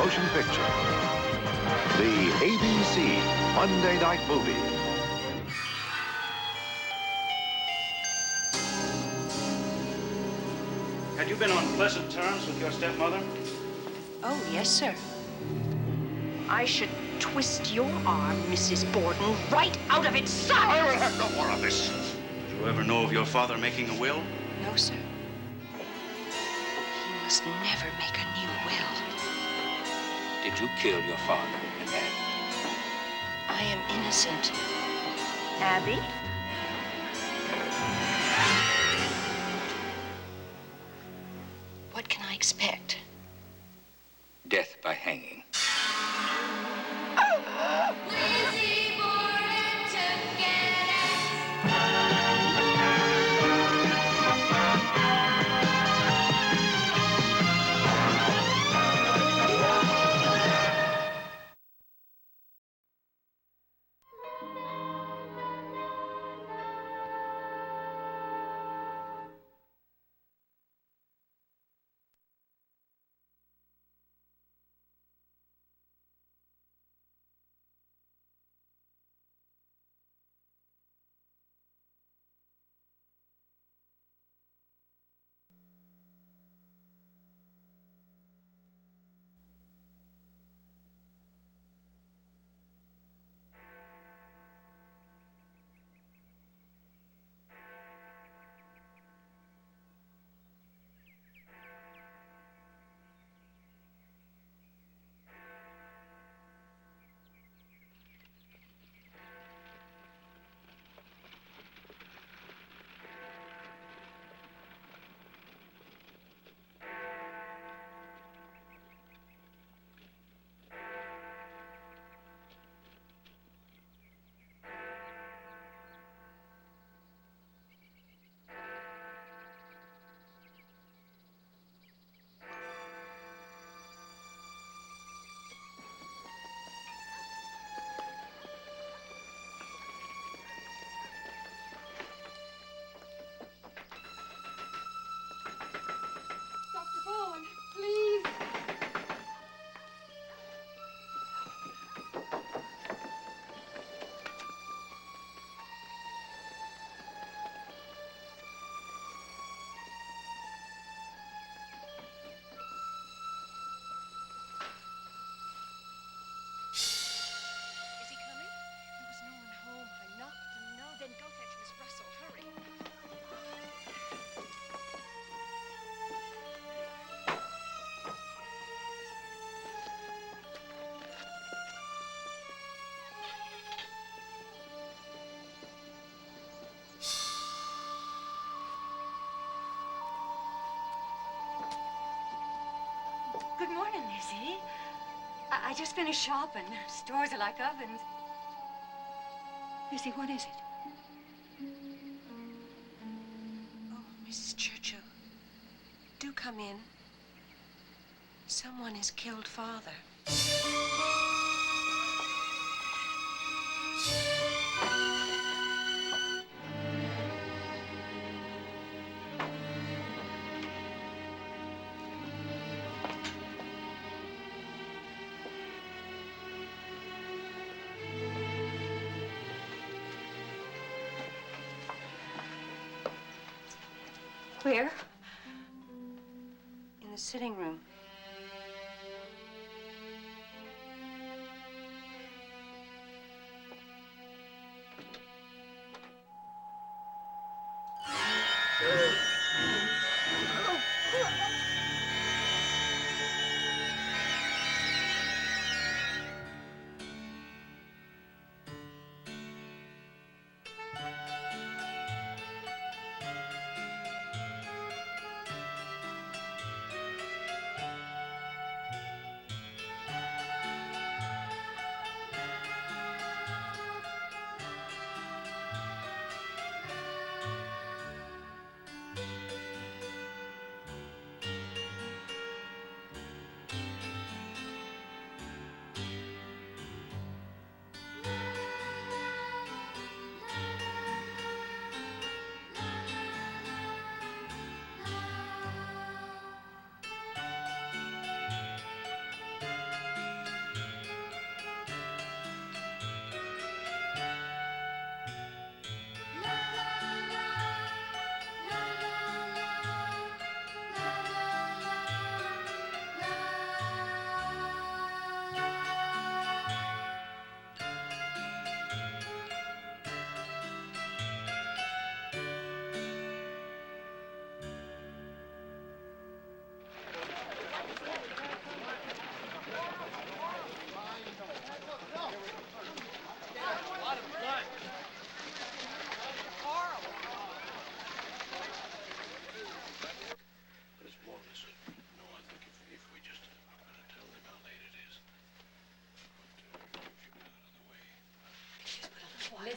motion picture. The ABC Monday Night Movie. Had you been on pleasant terms with your stepmother? Oh, yes, sir. I should twist your arm, Mrs. Borden, right out of its socket. I will have no more of this. Did you ever know of your father making a will? No, sir. He must never make a new will. Did you kill your father, Annette? I am innocent. Abby? What can I expect? Death by hanging. Lizzie Borden took it. Dr. Bowen, please. Is he coming? There was no one home. I knocked and no. Then go fetch Miss Russell. Hurry. Good morning, Lizzie. I just finished shopping. Stores are like ovens. Lizzie, what is it? Oh, Mrs. Churchill, do come in. Someone has killed Father. Where? In the sitting room.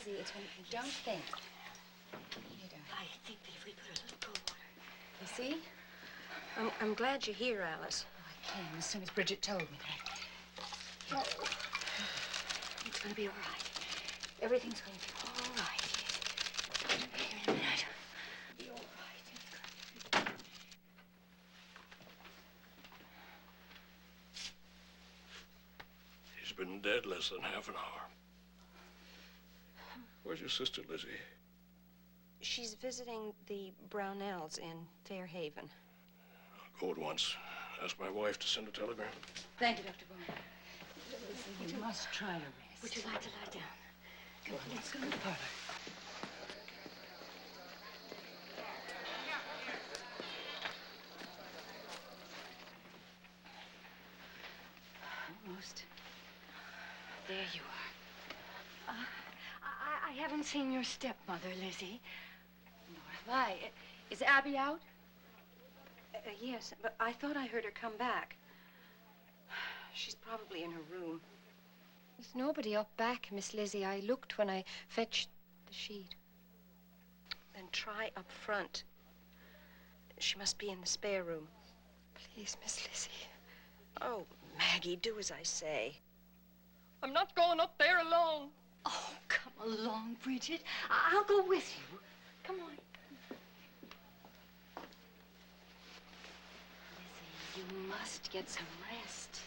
Lizzie, it's when you don't think. You don't. I think that if we put a little cold water. You see? I'm glad you're here, Alice. Oh, I came as soon as Bridget told me that. Oh. It's going to be all right. Everything's going to be all right. Here in a minute. Be all right. He's been dead less than half an hour. Where's your sister, Lizzie? She's visiting the Brownells in Fairhaven. I'll go at once. Ask my wife to send a telegram. Thank you, Dr. Bowen. Lizzie, you must try to rest. Would you like to lie down? Come on, let's go to the parlor. Almost. There you are. I haven't seen your stepmother, Lizzie. Nor have I. Is Abby out? Yes, but I thought I heard her come back. She's probably in her room. There's nobody up back, Miss Lizzie. I looked when I fetched the sheet. Then try up front. She must be in the spare room. Please, Miss Lizzie. Oh, Maggie, do as I say. I'm not going up there alone. Oh, come along, Bridget. I'll go with you. Come on. Lizzie, you must get some rest.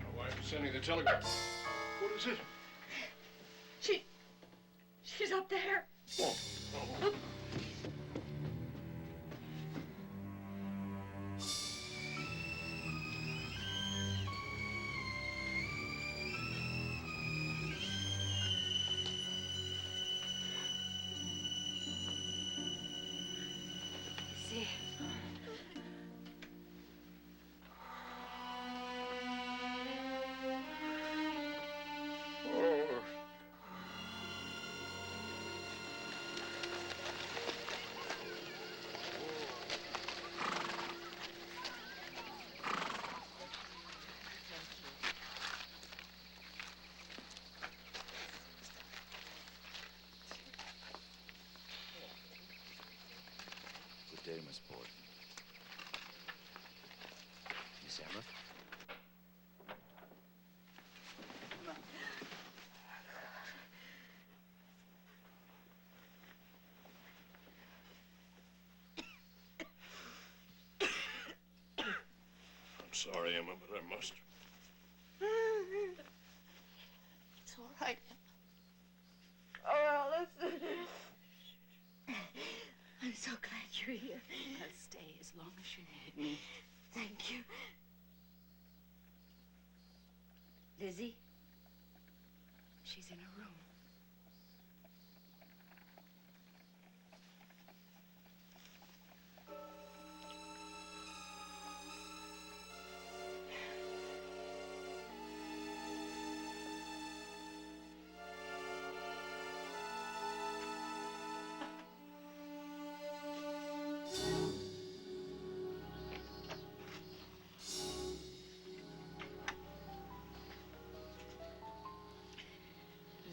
My wife is sending the telegram. What is it? She's up there. Oh, oh. Lizzie. Good day, Miss Borden. Miss Emma? I'm sorry, Emma, but I must. It's all right. Oh, Alice. I'm so glad you're here. I'll stay as long as you need me. Thank you. Lizzie? She's in her room.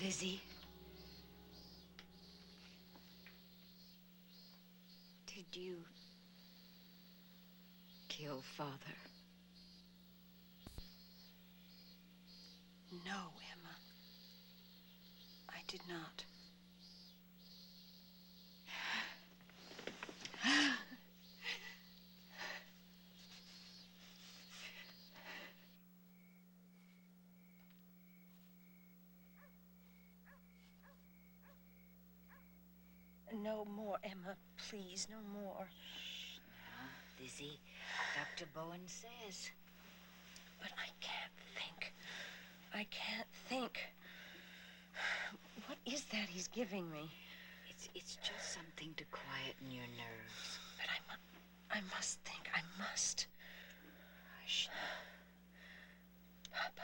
Lizzie? Did you kill Father? No, Emma. I did not. No more, Emma. Please, no more. Now, Lizzie, Dr. Bowen says. But I can't think. I can't think. What is that he's giving me? It's just something to quieten your nerves. But I must think. I must. Hush. Papa.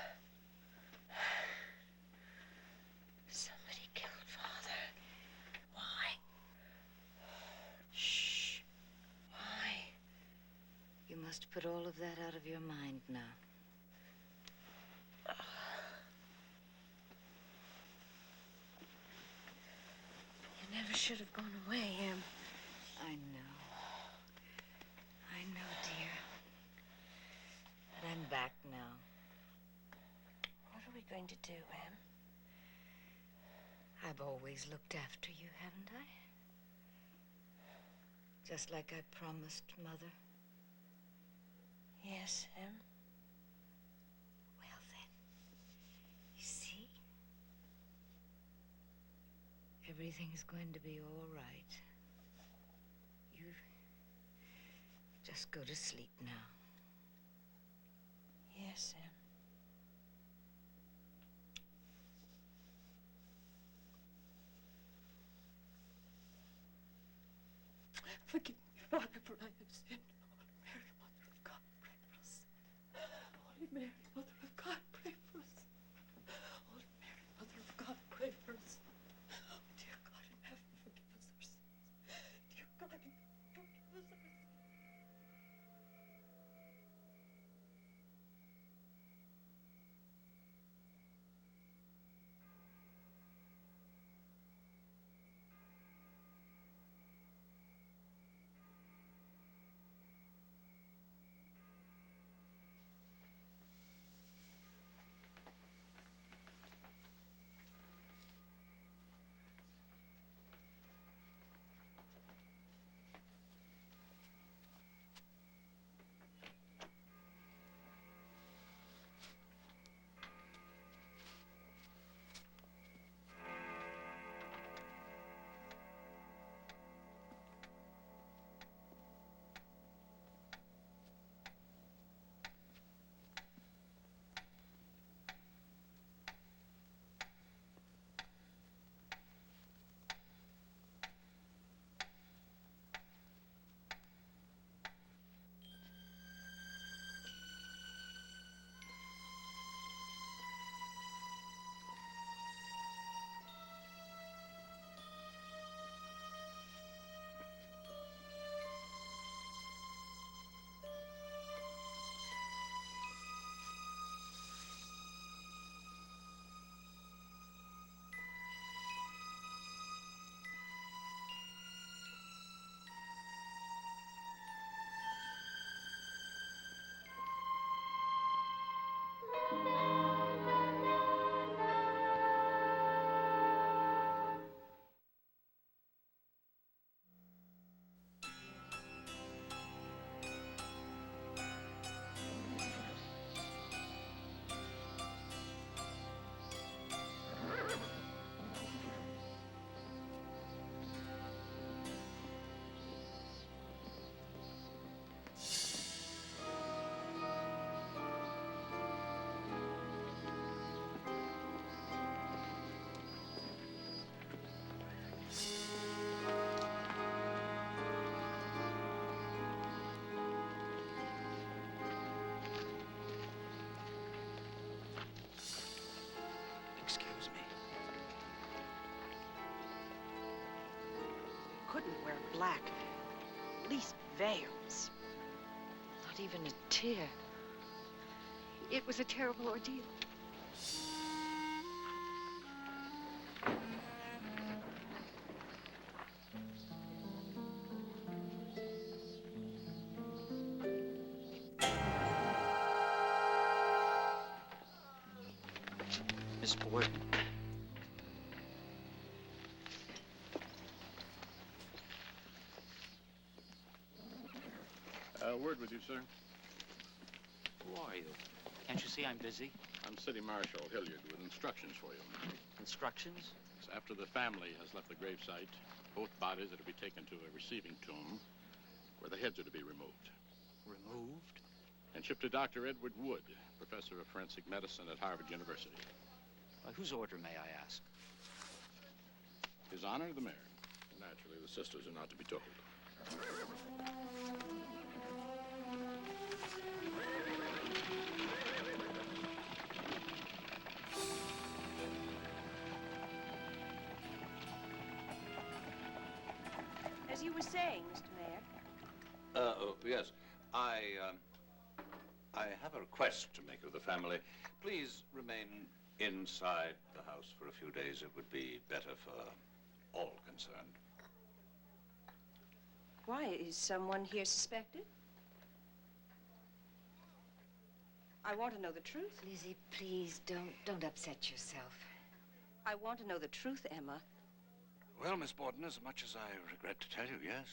Somebody killed Father. Why? Shh. Why? You must put all of that out of your mind now. You never should have gone away, Em. I know. I know, dear. But I'm back now. What are we going to do, Em? I've always looked after you, haven't I? Just like I promised, Mother. Yes, Em. Well, then, you see? Everything's going to be all right. You just go to sleep now. Yes, Em. Forgive me, Father, for I have sinned. Holy Mary, Mother of God, pray for us. Holy Mary, Mother of God, pray for us. Holy Mary, Mother of God, pray for us. Oh, dear God in heaven, forgive us our sins. Dear God in heaven, forgive us our sins. Excuse me. Couldn't wear black. At least veils. Not even a tear. It was a terrible ordeal. Miss Borden. A word with you, sir. Who are you? Can't you see I'm busy? I'm City Marshal Hilliard with instructions for you. Instructions? After the family has left the gravesite, both bodies are to be taken to a receiving tomb where the heads are to be removed. Removed? And shipped to Dr. Edward Wood, professor of forensic medicine at Harvard University. By whose order, may I ask? His Honor, the Mayor. Naturally, the sisters are not to be told. were saying, Mr. Mayor? Yes. I have a request to make of the family. Please remain inside the house for a few days. It would be better for all concerned. Why? Is someone here suspected? I want to know the truth. Lizzie, please, don't upset yourself. I want to know the truth, Emma. Well, Miss Borden, as much as I regret to tell you, yes,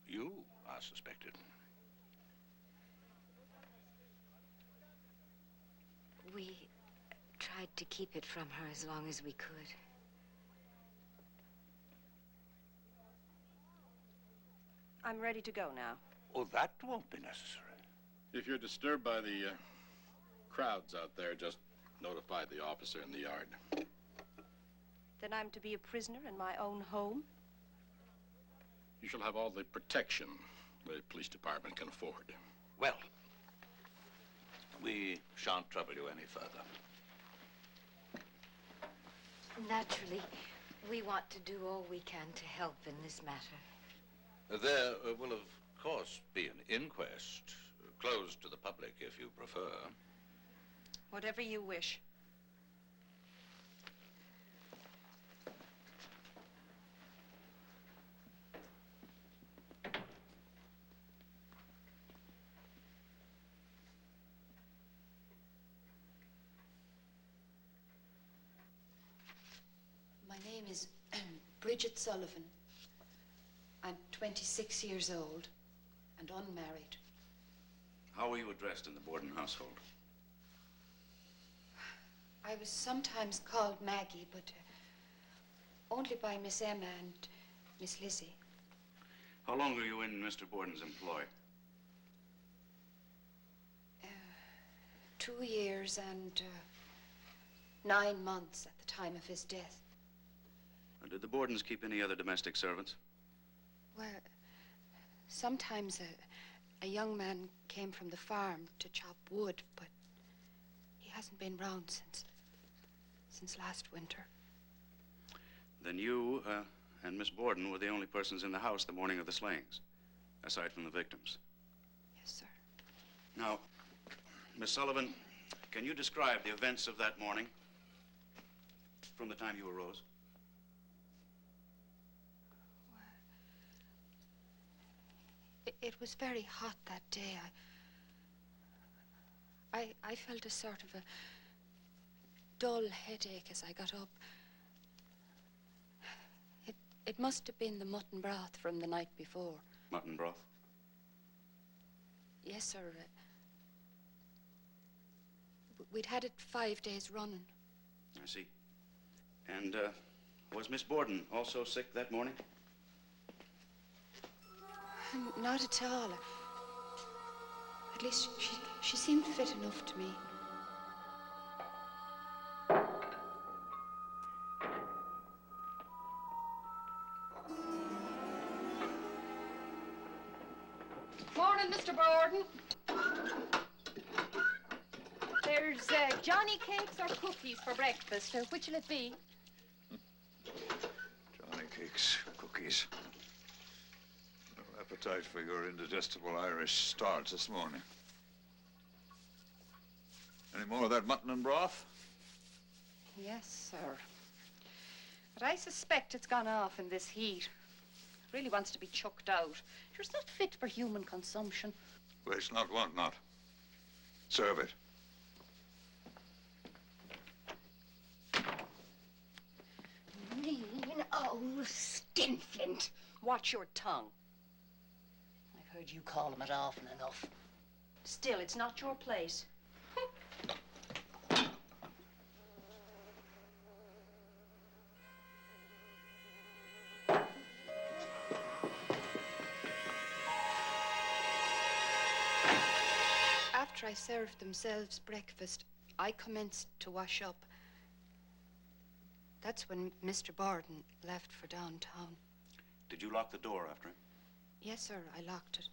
you are suspected. We tried to keep it from her as long as we could. I'm ready to go now. Oh, that won't be necessary. If you're disturbed by the crowds out there, just notify the officer in the yard. Then I'm to be a prisoner in my own home? You shall have all the protection the police department can afford. Well, we shan't trouble you any further. Naturally, we want to do all we can to help in this matter. There will, of course, be an inquest, closed to the public if you prefer. Whatever you wish. My name is Bridget Sullivan. I'm 26 years old and unmarried. How were you addressed in the Borden household? I was sometimes called Maggie, but only by Miss Emma and Miss Lizzie. How long were you in Mr. Borden's employ? 2 years and 9 months at the time of his death. Did the Bordens keep any other domestic servants? Well, sometimes a young man came from the farm to chop wood, but he hasn't been round since last winter. Then you and Miss Borden were the only persons in the house the morning of the slayings, aside from the victims. Yes, sir. Now, Miss Sullivan, can you describe the events of that morning from the time you arose? It was very hot that day. I felt a sort of a dull headache as I got up. It must have been the mutton broth from the night before. Mutton broth? Yes, sir. We'd had it 5 days running. I see. And was Miss Borden also sick that morning? Not at all. At least she seemed fit enough to me. Morning, Mr. Borden. There's Johnny cakes or cookies for breakfast. Which'll it be? Johnny cakes, cookies. No appetite for your indigestible Irish starch this morning. Any more of that mutton and broth? Yes, sir. But I suspect it's gone off in this heat. It really wants to be chucked out. Sure, it's not fit for human consumption. Waste not, want not. Serve it. Mean old skinflint. Watch your tongue. I've heard you call him it often enough. Still, it's not your place. After I served themselves breakfast, I commenced to wash up. That's when Mr. Borden left for downtown. Did you lock the door after him? Yes, sir, I locked it.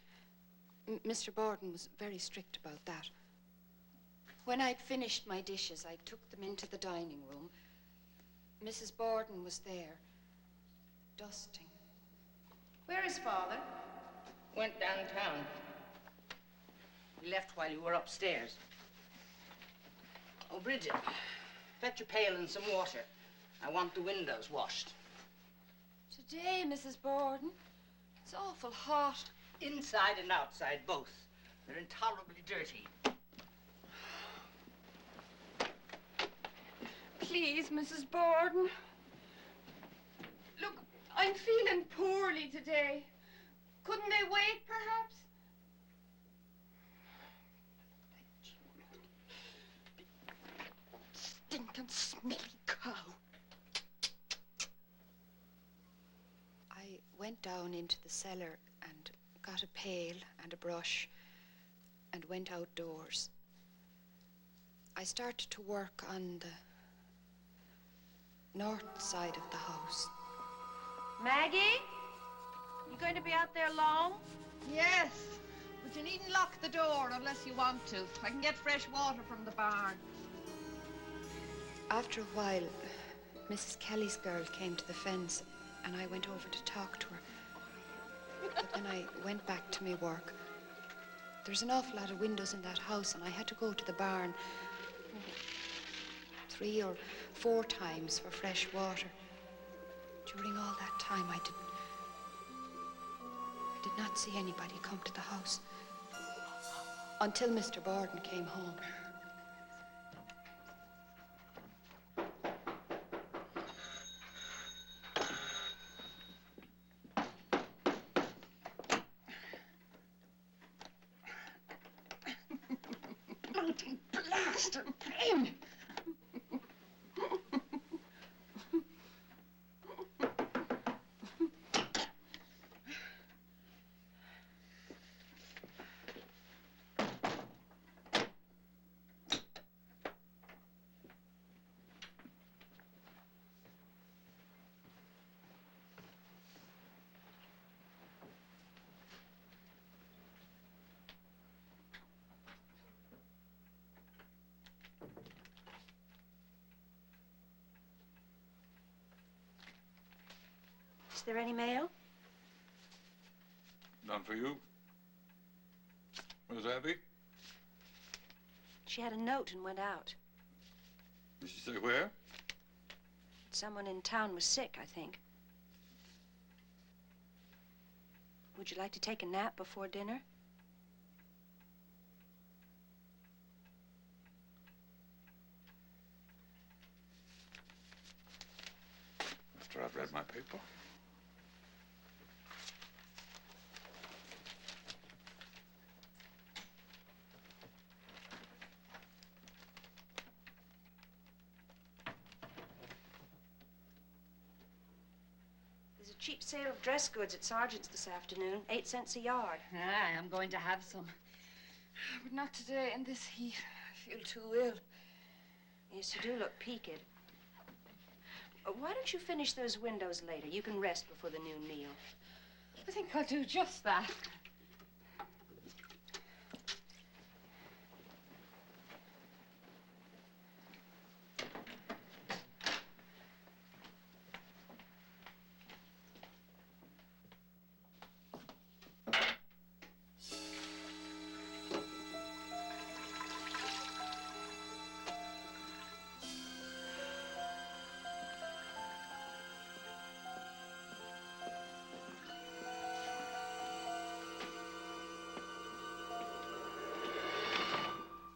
Mr. Borden was very strict about that. When I'd finished my dishes, I took them into the dining room. Mrs. Borden was there, dusting. Where is Father? Went downtown. He left while you were upstairs. Oh, Bridget, fetch a pail and some water. I want the windows washed. Today, Mrs. Borden. It's awful hot. Inside and outside, both. They're intolerably dirty. Please, Mrs. Borden. Look, I'm feeling poorly today. Couldn't they wait, perhaps? Stinking, smelly cow. I went down into the cellar and got a pail and a brush and went outdoors. I started to work on the north side of the house. Maggie? You going to be out there long? Yes, but you needn't lock the door unless you want to. I can get fresh water from the barn. After a while, Mrs. Kelly's girl came to the fence and I went over to talk to her. But then I went back to my work. There's an awful lot of windows in that house and I had to go to the barn 3 or 4 times for fresh water. During all that time, I did not see anybody come to the house until Mr. Borden came home. Bloody blasted pain! Is there any mail? None for you. Where's Abby? She had a note and went out. Did she say where? Someone in town was sick, I think. Would you like to take a nap before dinner? After I've read my paper. There's a cheap sale of dress goods at Sargent's this afternoon, 8 cents a yard. Aye, I'm going to have some. But not today in this heat. I feel too ill. Yes, you do look peaked. Why don't you finish those windows later? You can rest before the noon meal. I think I'll do just that.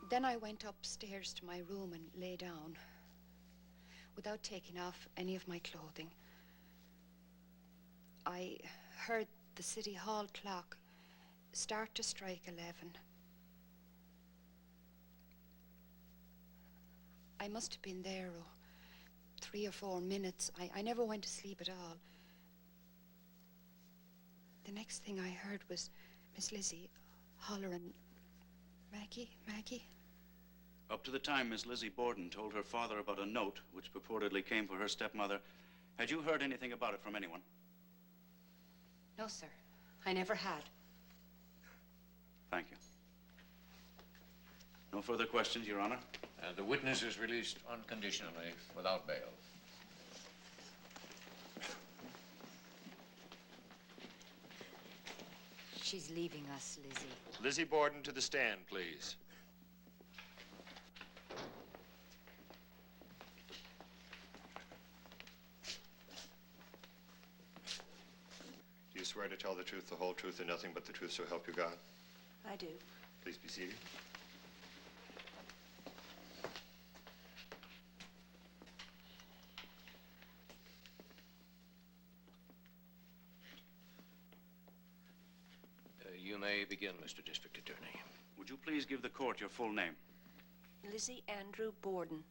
Then I went upstairs to my room and lay down without taking off any of my clothing. I heard the City Hall clock start to strike 11. I must have been there 3 or 4 minutes. I never went to sleep at all. The next thing I heard was Miss Lizzie hollering, "Maggie, Maggie." Up to the time Miss Lizzie Borden told her father about a note which purportedly came for her stepmother, had you heard anything about it from anyone? No, sir. I never had. Thank you. No further questions, Your Honor? The witness is released unconditionally without bail. She's leaving us, Lizzie. Lizzie Borden to the stand, please. Do you swear to tell the truth, the whole truth, and nothing but the truth, so help you God? I do. Please be seated. You may begin, Mr. District Attorney. Would you please give the court your full name? Lizzie Andrew Borden.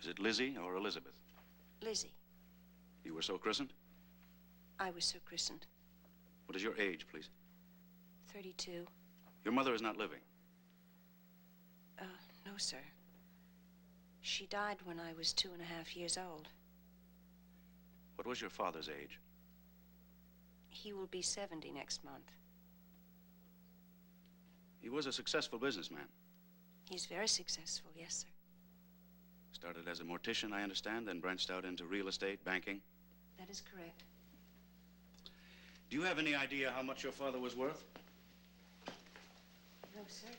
Is it Lizzie or Elizabeth? Lizzie. You were so christened? I was so christened. What is your age, please? 32. Your mother is not living. No, sir. She died when I was 2.5 years old. What was your father's age? He will be 70 next month. He was a successful businessman. He's very successful, yes, sir. Started as a mortician, I understand, then branched out into real estate, banking. That is correct. Do you have any idea how much your father was worth? No, sir.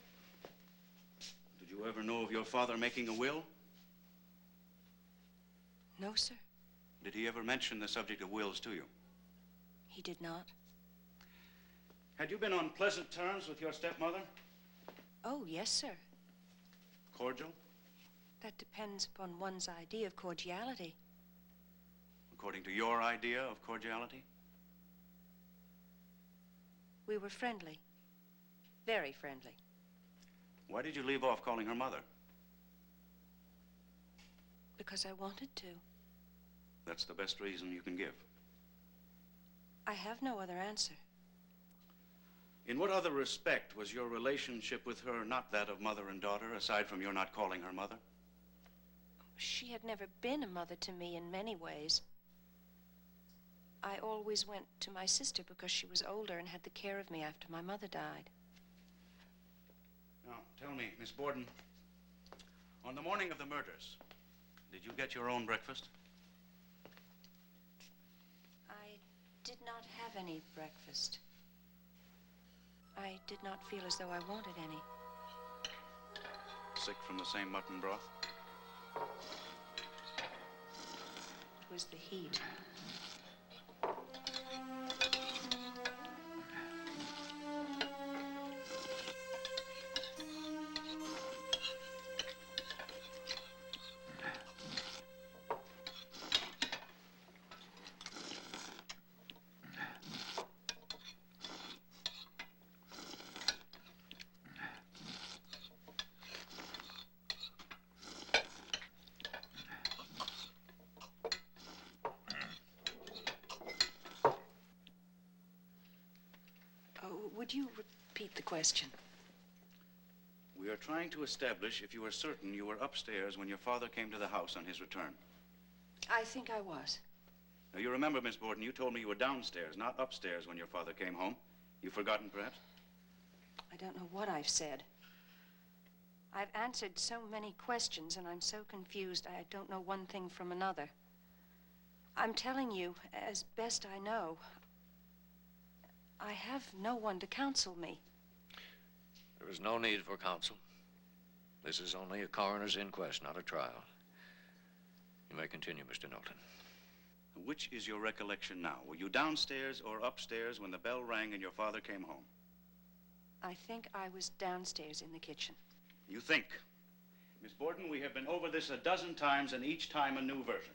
Did you ever know of your father making a will? No, sir. Did he ever mention the subject of wills to you? He did not. Had you been on pleasant terms with your stepmother? Oh, yes, sir. Cordial? That depends upon one's idea of cordiality. According to your idea of cordiality? We were friendly. Very friendly. Why did you leave off calling her mother? Because I wanted to. That's the best reason you can give. I have no other answer. In what other respect was your relationship with her not that of mother and daughter, aside from your not calling her mother? She had never been a mother to me in many ways. I always went to my sister because she was older and had the care of me after my mother died. Now, tell me, Miss Borden, on the morning of the murders, did you get your own breakfast? I did not have any breakfast. I did not feel as though I wanted any. Sick from the same mutton broth? It was the heat. Would you repeat the question? We are trying to establish if you are certain you were upstairs when your father came to the house on his return. I think I was. Now, you remember, Miss Borden, you told me you were downstairs, not upstairs when your father came home. You've forgotten, perhaps? I don't know what I've said. I've answered so many questions, and I'm so confused I don't know one thing from another. I'm telling you as best I know. I have no one to counsel me. There is no need for counsel. This is only a coroner's inquest, not a trial. You may continue, Mr. Knowlton. Which is your recollection now? Were you downstairs or upstairs when the bell rang and your father came home? I think I was downstairs in the kitchen. You think? Miss Borden, we have been over this a dozen times, and each time a new version.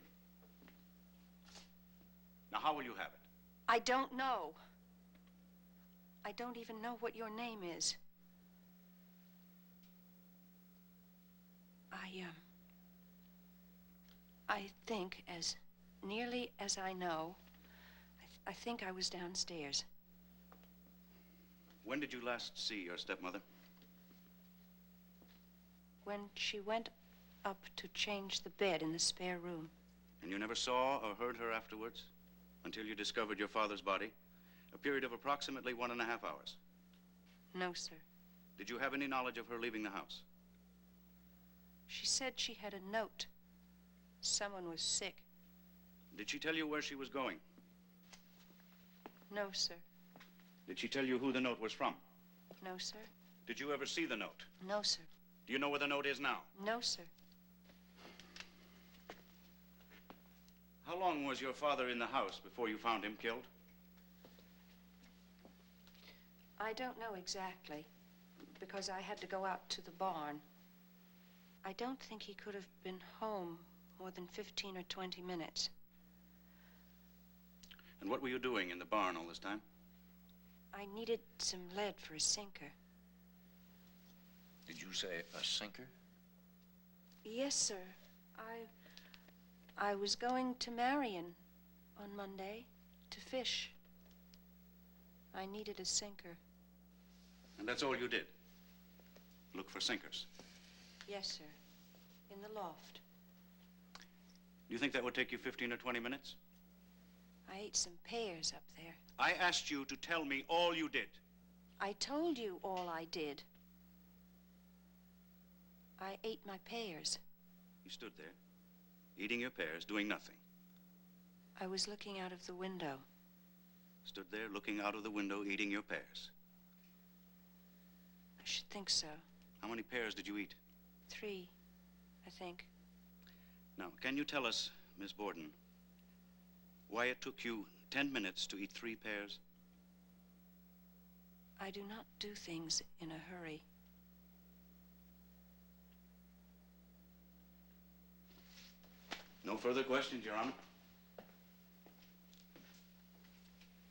Now, how will you have it? I don't know. I don't even know what your name is. I think, as nearly as I know, I think I was downstairs. When did you last see your stepmother? When she went up to change the bed in the spare room. And you never saw or heard her afterwards? Until you discovered your father's body? A period of approximately 1.5 hours. No, sir. Did you have any knowledge of her leaving the house? She said she had a note. Someone was sick. Did she tell you where she was going? No, sir. Did she tell you who the note was from? No, sir. Did you ever see the note? No, sir. Do you know where the note is now? No, sir. How long was your father in the house before you found him killed? I don't know exactly, because I had to go out to the barn. I don't think he could have been home more than 15 or 20 minutes. And what were you doing in the barn all this time? I needed some lead for a sinker. Did you say a sinker? Yes, sir. I was going to Marion on Monday to fish. I needed a sinker. And that's all you did? Look for sinkers? Yes, sir. In the loft. Do you think that would take you 15 or 20 minutes? I ate some pears up there. I asked you to tell me all you did. I told you all I did. I ate my pears. You stood there, eating your pears, doing nothing. I was looking out of the window. Stood there, looking out of the window, eating your pears. I should think so. How many pears did you eat? 3, I think. Now, can you tell us, Miss Borden, why it took you 10 minutes to eat 3 pears? I do not do things in a hurry. No further questions, Your Honor.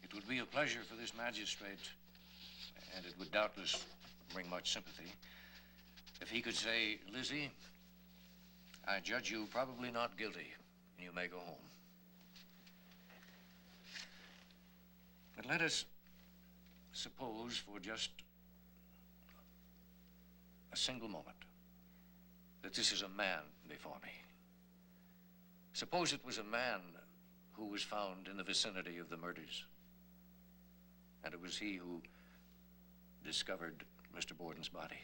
It would be a pleasure for this magistrate, and it would doubtless bring much sympathy, if he could say, Lizzie, I judge you probably not guilty, and you may go home. But let us suppose for just a single moment that this is a man before me. Suppose it was a man who was found in the vicinity of the murders, and it was he who discovered Mr. Borden's body.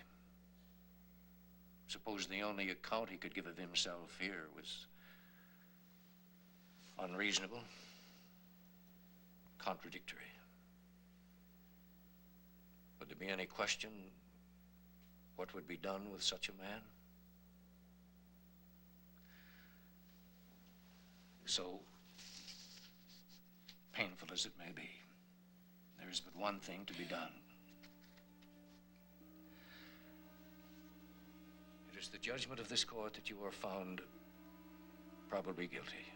Suppose the only account he could give of himself here was unreasonable, contradictory. Would there be any question what would be done with such a man? So painful as it may be, there is but one thing to be done. It is the judgment of this court that you are found probably guilty,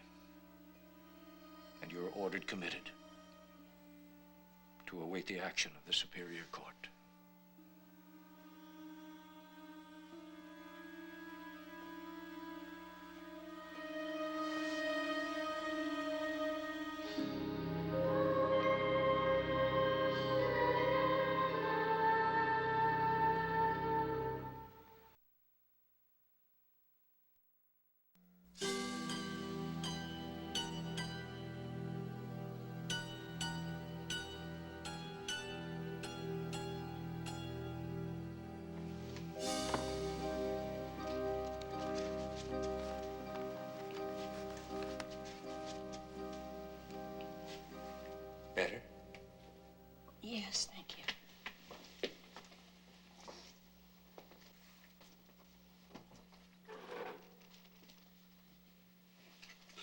and you are ordered committed to await the action of the Superior Court. Better? Yes, thank you.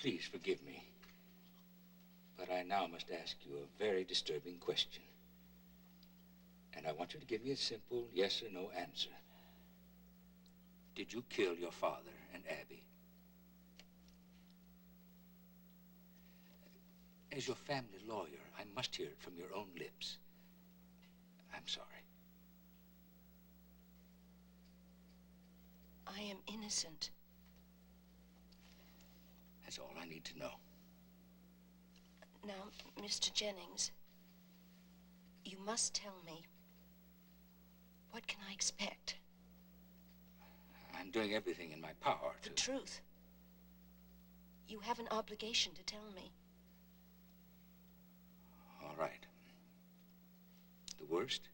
Please forgive me, but I now must ask you a very disturbing question. And I want you to give me a simple yes or no answer. Did you kill your father and Abby? As your family lawyer, I must hear it from your own lips. I'm sorry. I am innocent. That's all I need to know. Now, Mr. Jennings, you must tell me, what can I expect? I'm doing everything in my power to... The truth. You have an obligation to tell me. All right. The worst?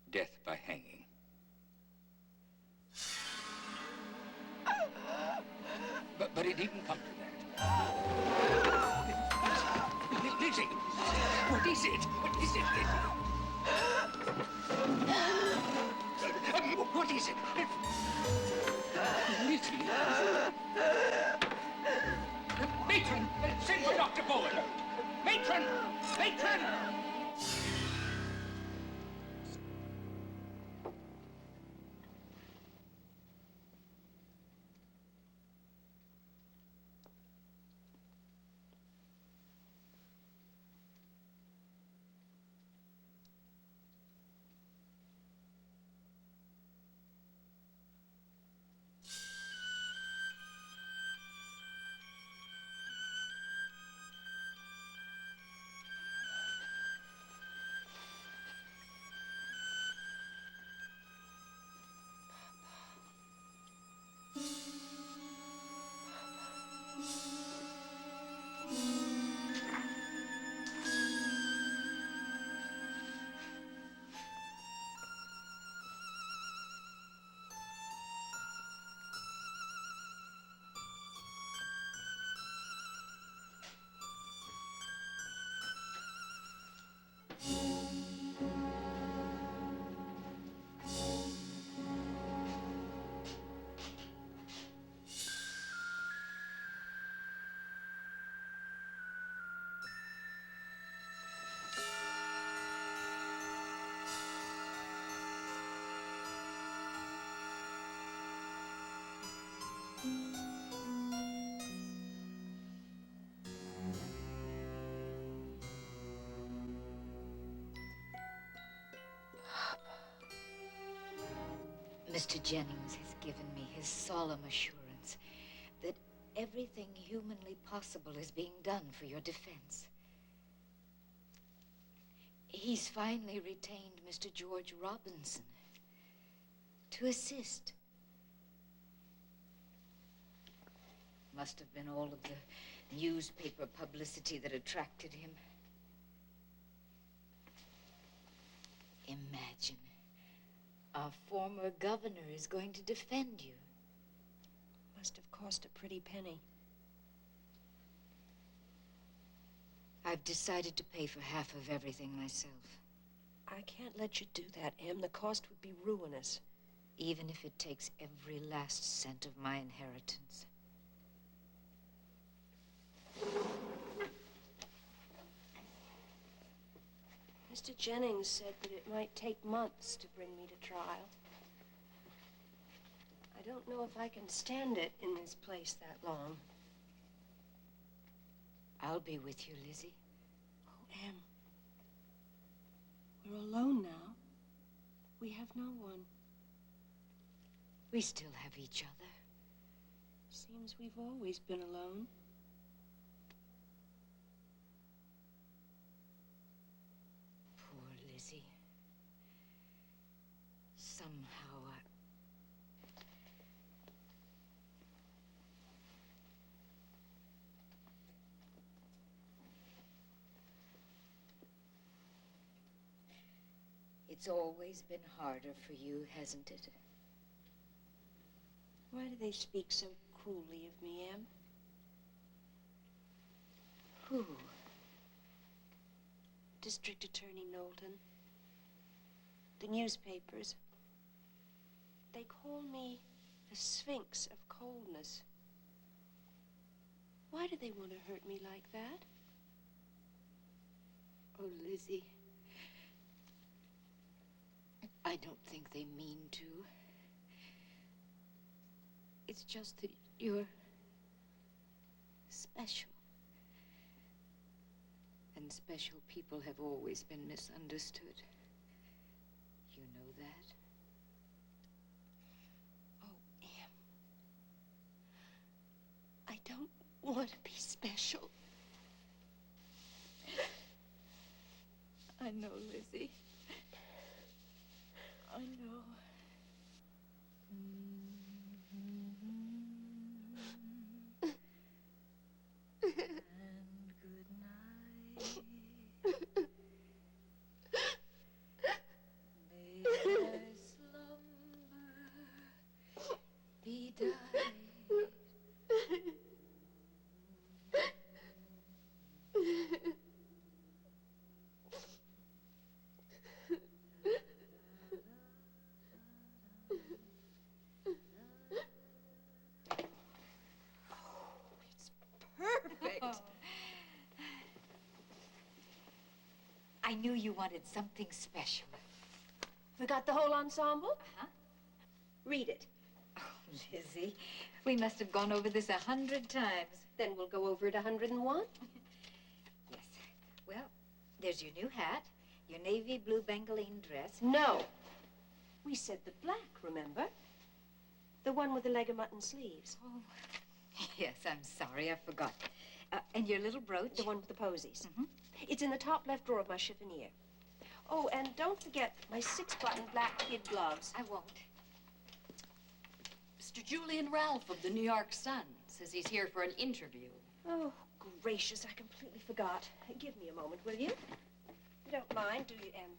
Death by hanging. didn't even come to that. Lizzie! What is it? What is it, Lizzie? What is it? Lizzie! Matron! Send for Dr. Bowen! Matron! Matron! Mr. Jennings has given me his solemn assurance that everything humanly possible is being done for your defense. He's finally retained Mr. George Robinson to assist. Must have been all of the newspaper publicity that attracted him. Imagine. Our former governor is going to defend you. Must have cost a pretty penny. I've decided to pay for half of everything myself. I can't let you do that, Em. The cost would be ruinous. Even if it takes every last cent of my inheritance. Mr. Jennings said that it might take months to bring me to trial. I don't know if I can stand it in this place that long. I'll be with you, Lizzie. Oh, Em. We're alone now. We have no one. We still have each other. Seems we've always been alone. Poor Lizzie. Somehow It's always been harder for you, hasn't it? Why do they speak so cruelly of me, Em? Who? District Attorney Knowlton. The newspapers. They call me the Sphinx of coldness. Why do they want to hurt me like that? Oh, Lizzie. I don't think they mean to. It's just that you're special. And special people have always been misunderstood. You know that? Oh, Em. I don't want to be special. I know, Lizzie. I know. And good night. May thy slumber be died. I knew you wanted something special. We got the whole ensemble? Uh-huh. Read it. Oh, Lizzie, we must have gone over this 100 times. Then we'll go over it 101. Yes. Well, there's your new hat, your navy blue bengaline dress. No. We said the black, remember? The one with the leg of mutton sleeves. Oh, yes, I'm sorry, I forgot. And your little brooch? The one with the posies. Mm-hmm. It's in the top left drawer of my chiffonier. Oh, and don't forget my 6-button black kid gloves. I won't. Mr. Julian Ralph of the New York Sun says he's here for an interview. Oh, gracious, I completely forgot. Give me a moment, will you? You don't mind, do you, Em?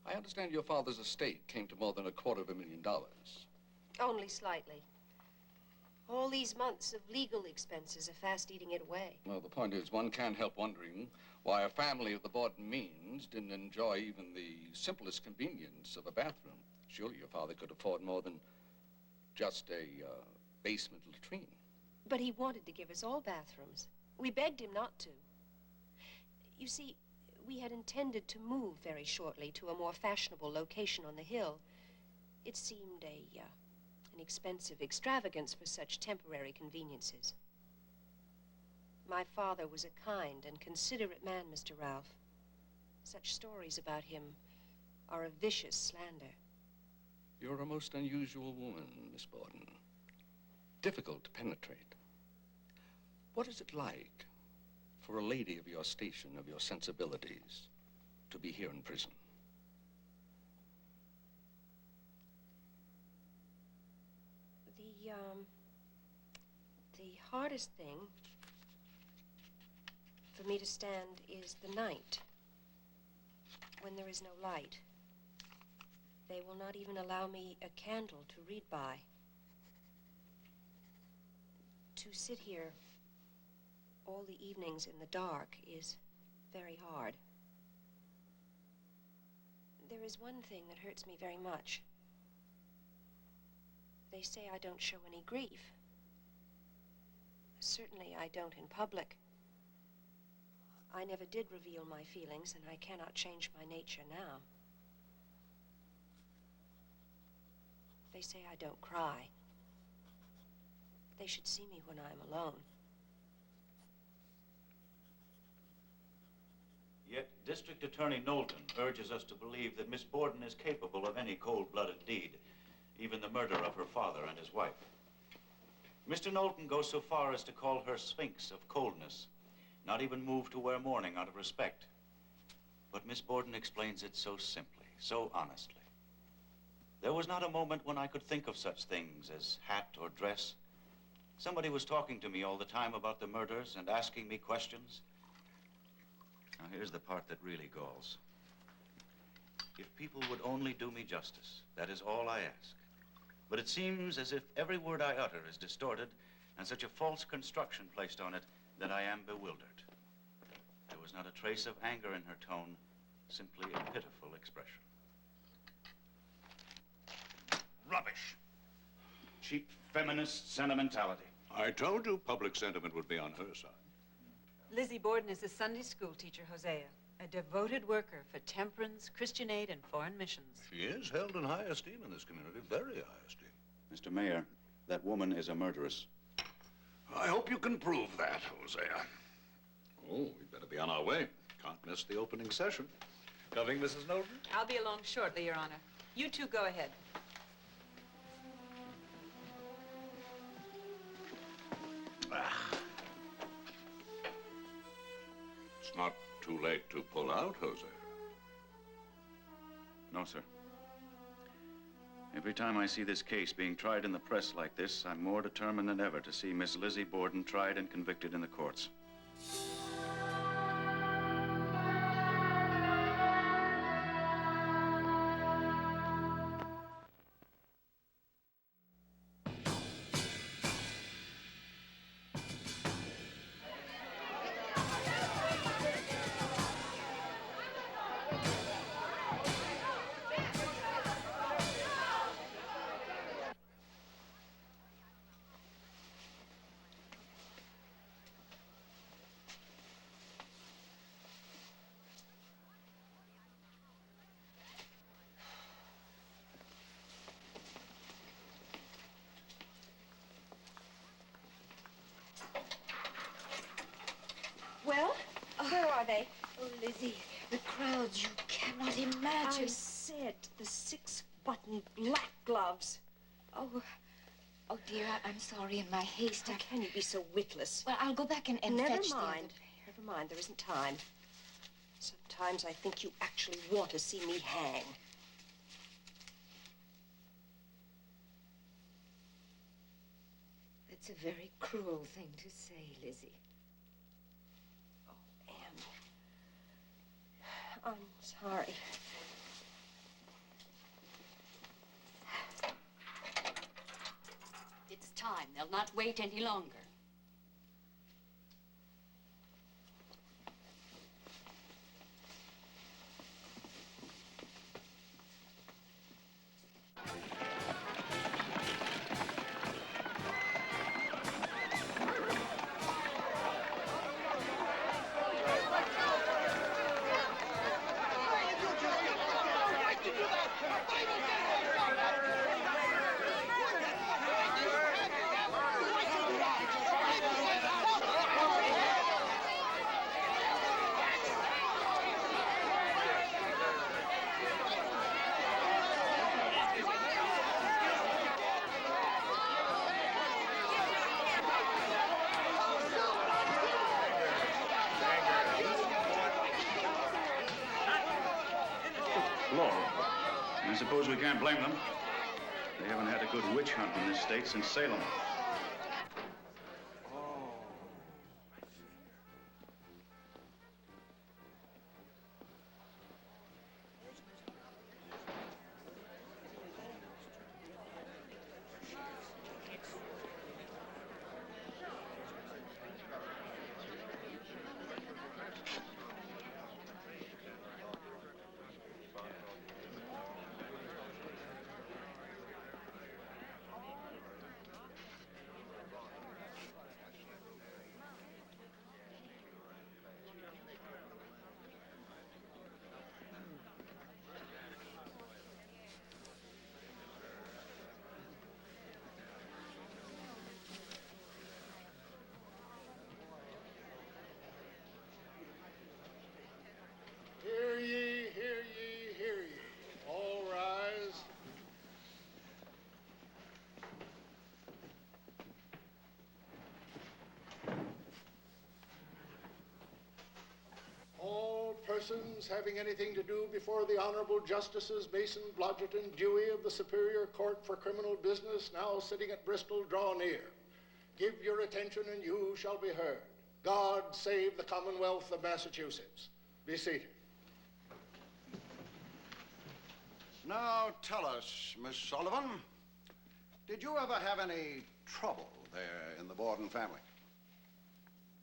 I understand your father's estate came to more than $250,000. Only slightly. All these months of legal expenses are fast eating it away. Well, the point is, one can't help wondering why a family of the Borden means didn't enjoy even the simplest convenience of a bathroom. Surely your father could afford more than just a basement latrine. But he wanted to give us all bathrooms. We begged him not to. You see, we had intended to move very shortly to a more fashionable location on the hill. It seemed an expensive extravagance for such temporary conveniences. My father was a kind and considerate man, Mr. Ralph. Such stories about him are a vicious slander. You're a most unusual woman, Miss Borden. Difficult to penetrate. What is it like for a lady of your station, of your sensibilities, to be here in prison? The hardest thing for me to stand is the night, when there is no light. They will not even allow me a candle to read by. To sit here all the evenings in the dark is very hard. There is one thing that hurts me very much. They say I don't show any grief. Certainly I don't in public. I never did reveal my feelings, and I cannot change my nature now. They say I don't cry. They should see me when I'm alone. Yet District Attorney Knowlton urges us to believe that Miss Borden is capable of any cold-blooded deed, even the murder of her father and his wife. Mr. Knowlton goes so far as to call her Sphinx of coldness, not even moved to wear mourning out of respect. But Miss Borden explains it so simply, so honestly. There was not a moment when I could think of such things as hat or dress. Somebody was talking to me all the time about the murders and asking me questions. Now, here's the part that really galls. If people would only do me justice, that is all I ask. But it seems as if every word I utter is distorted and such a false construction placed on it that I am bewildered. There was not a trace of anger in her tone, simply a pitiful expression. Rubbish. Cheap feminist sentimentality. I told you public sentiment would be on her side. Lizzie Borden is a Sunday school teacher, Hosea. A devoted worker for temperance, Christian aid, and foreign missions. She is held in high esteem in this community, very high esteem. Mr. Mayor, that woman is a murderess. I hope you can prove that, Hosea. Oh, we better be on our way. Can't miss the opening session. Coming, Mrs. Knowlton? I'll be along shortly, Your Honor. You two go ahead. It's not too late to pull out, Hosea. No, sir. Every time I see this case being tried in the press like this, I'm more determined than ever to see Miss Lizzie Borden tried and convicted in the courts. are they? Oh, Lizzie, the crowds, you cannot imagine. I said the 6-button black gloves. Oh, dear, I'm sorry. In my haste, How can you be so witless? Well, I'll go back and Never fetch mind. Never mind. There isn't time. Sometimes I think you actually want to see me hang. That's a very cruel thing to say, Lizzie. Oh, Anne. I'm sorry. It's time. They'll not wait any longer. Lord, I suppose we can't blame them. They haven't had a good witch hunt in this state since Salem. Hear ye, hear ye, hear ye. All rise. All persons having anything to do before the Honorable Justices Mason, Blodgett, and Dewey of the Superior Court for Criminal Business, now sitting at Bristol, draw near. Give your attention and you shall be heard. God save the Commonwealth of Massachusetts. Be seated. Now tell us, Miss Sullivan, did you ever have any trouble there in the Borden family?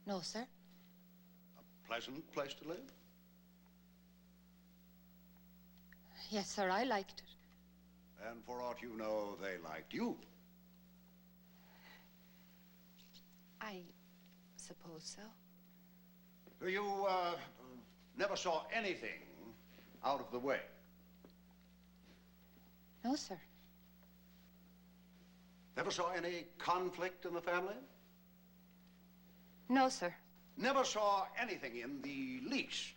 No, sir. A pleasant place to live? Yes, sir, I liked it. And for aught you know, they liked you. I suppose so. You never saw anything out of the way? No, sir. Never saw any conflict in the family? No, sir. Never saw anything in the least,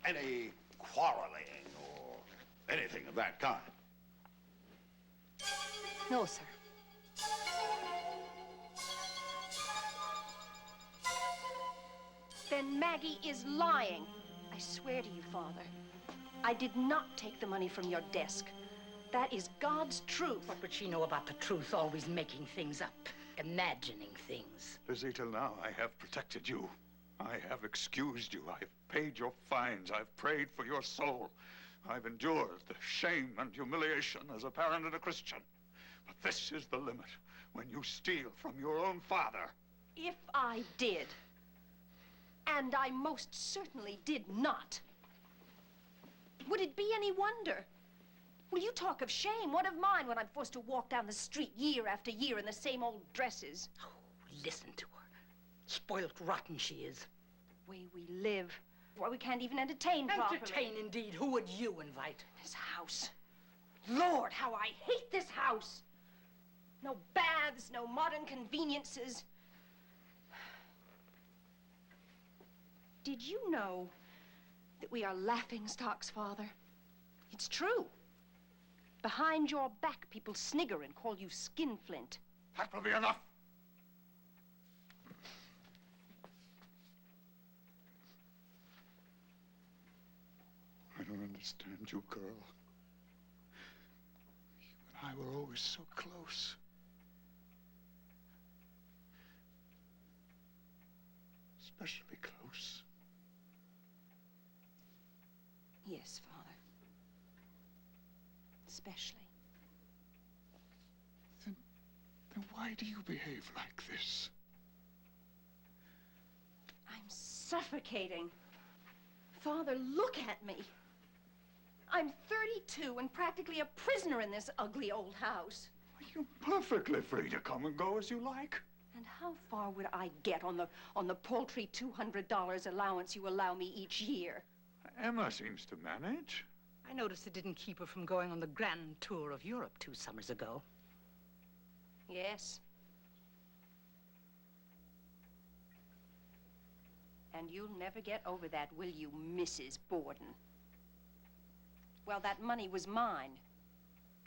any quarreling or anything of that kind? No, sir. Then Maggie is lying. I swear to you, Father, I did not take the money from your desk. That is God's truth. What would she know about the truth? Always making things up, imagining things. Lizzie, till now, I have protected you. I have excused you. I've paid your fines. I've prayed for your soul. I've endured the shame and humiliation as a parent and a Christian. But this is the limit, when you steal from your own father. If I did, and I most certainly did not, would it be any wonder? Well, you talk of shame. What of mine when I'm forced to walk down the street year after year in the same old dresses? Oh, listen to her. Spoilt rotten she is. The way we live. Why, we can't even entertain properly. Entertain, indeed. Who would you invite? This house. Lord, how I hate this house. No baths, no modern conveniences. Did you know that we are laughing stocks, Father? It's true. Behind your back, people snigger and call you skinflint. That will be enough. I don't understand you, girl. You and I were always so close. Especially close. Yes, Father. Especially. Then why do you behave like this? I'm suffocating. Father, look at me. I'm 32 and practically a prisoner in this ugly old house. You're perfectly free to come and go as you like. And how far would I get on the paltry $200 allowance you allow me each year? Emma seems to manage. I noticed it didn't keep her from going on the grand tour of Europe 2 summers ago. Yes. And you'll never get over that, will you, Mrs. Borden? Well, that money was mine.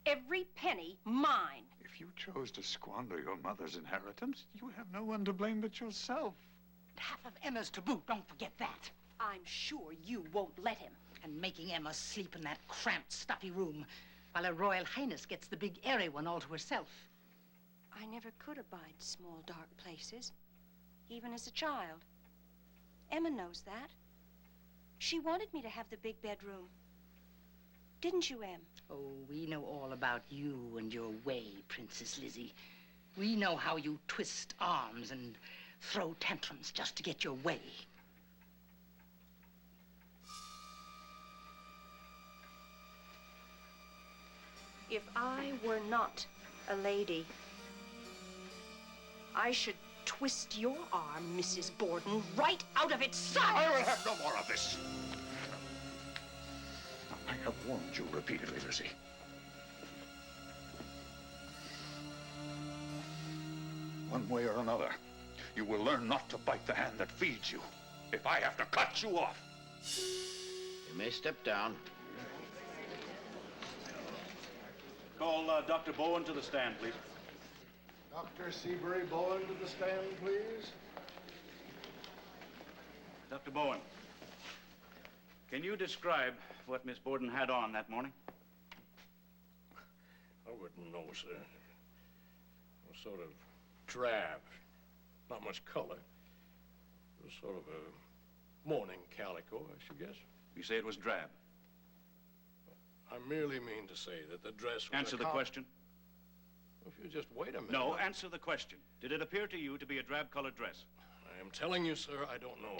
Every penny mine. If you chose to squander your mother's inheritance, you have no one to blame but yourself. Half of Emma's to boot, don't forget that. I'm sure you won't let him. And making Emma sleep in that cramped, stuffy room while Her Royal Highness gets the big, airy one all to herself. I never could abide small, dark places, even as a child. Emma knows that. She wanted me to have the big bedroom. Didn't you, Em? Oh, we know all about you and your way, Princess Lizzie. We know how you twist arms and throw tantrums just to get your way. If I were not a lady, I should twist your arm, Mrs. Borden, right out of its socket. I will have no more of this. I have warned you repeatedly, Lizzie. One way or another, you will learn not to bite the hand that feeds you. If I have to cut you off. You may step down. Call Dr. Bowen to the stand, please. Dr. Seabury Bowen to the stand, please. Dr. Bowen, can you describe what Miss Borden had on that morning? I wouldn't know, sir. It was sort of drab, not much color. It was sort of a morning calico, I should guess. You say it was drab? I merely mean to say that the dress was Answer the question. If you just wait a minute. No, answer the question. Did it appear to you to be a drab-colored dress? I am telling you, sir, I don't know.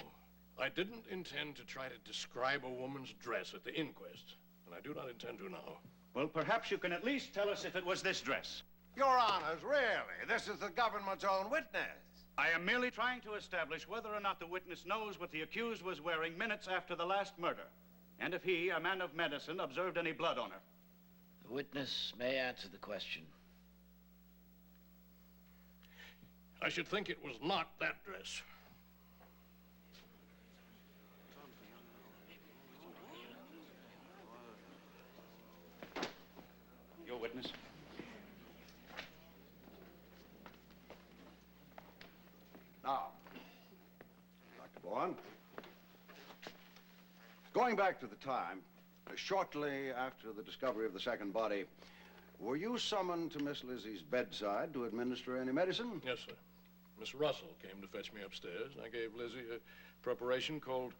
I didn't intend to try to describe a woman's dress at the inquest, and I do not intend to now. Well, perhaps you can at least tell us if it was this dress. Your Honors, really? This is the government's own witness. I am merely trying to establish whether or not the witness knows what the accused was wearing minutes after the last murder, and if he, a man of medicine, observed any blood on her. The witness may answer the question. I should think it was not that dress. Your witness. Now, Dr. Bowen, going back to the time, shortly after the discovery of the second body, were you summoned to Miss Lizzie's bedside to administer any medicine? Yes, sir. Miss Russell came to fetch me upstairs, and I gave Lizzie a preparation called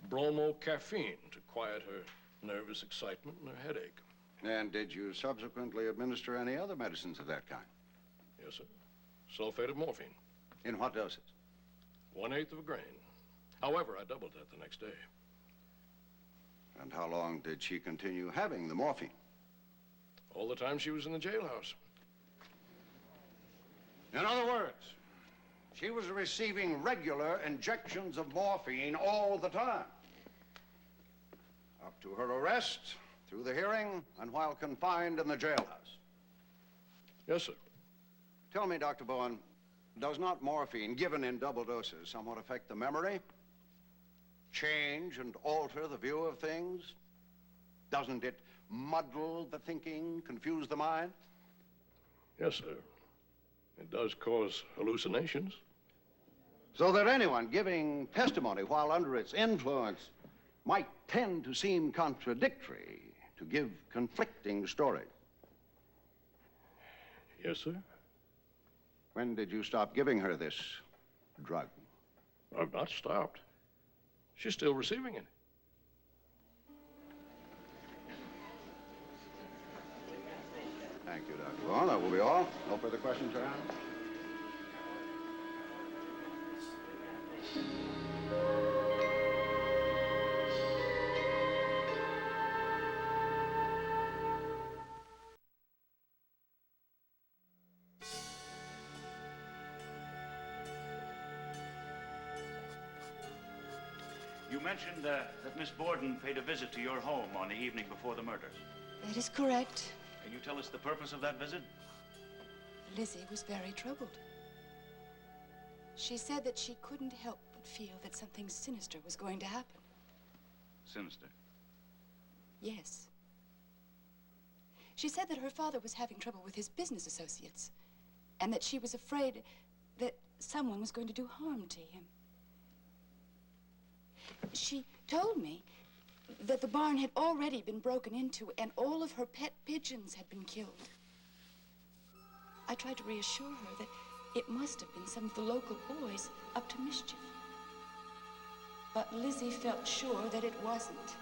bromocaffeine to quiet her nervous excitement and her headache. And did you subsequently administer any other medicines of that kind? Yes, sir. Sulfate of morphine. In what doses? 1/8 of a grain. However, I doubled that the next day. And how long did she continue having the morphine? All the time she was in the jailhouse. In other words, she was receiving regular injections of morphine all the time. Up to her arrest, through the hearing, and while confined in the jailhouse. Yes, sir. Tell me, Dr. Bowen, does not morphine given in double doses somewhat affect the memory? change and alter the view of things? Doesn't it muddle the thinking, confuse the mind? Yes, sir. It does cause hallucinations. So that anyone giving testimony while under its influence might tend to seem contradictory, to give conflicting stories. Yes, sir. When did you stop giving her this drug? I've not stopped. She's still receiving it. Thank you, Dr. Vaughn. That will be all. No further questions, Your Honor? You mentioned that Miss Borden paid a visit to your home on the evening before the murders. That is correct. Can you tell us the purpose of that visit? Lizzie was very troubled. She said that she couldn't help but feel that something sinister was going to happen. Sinister. Yes. She said that her father was having trouble with his business associates, and that she was afraid that someone was going to do harm to him. She told me that the barn had already been broken into and all of her pet pigeons had been killed. I tried to reassure her that it must have been some of the local boys up to mischief. But Lizzie felt sure that it wasn't.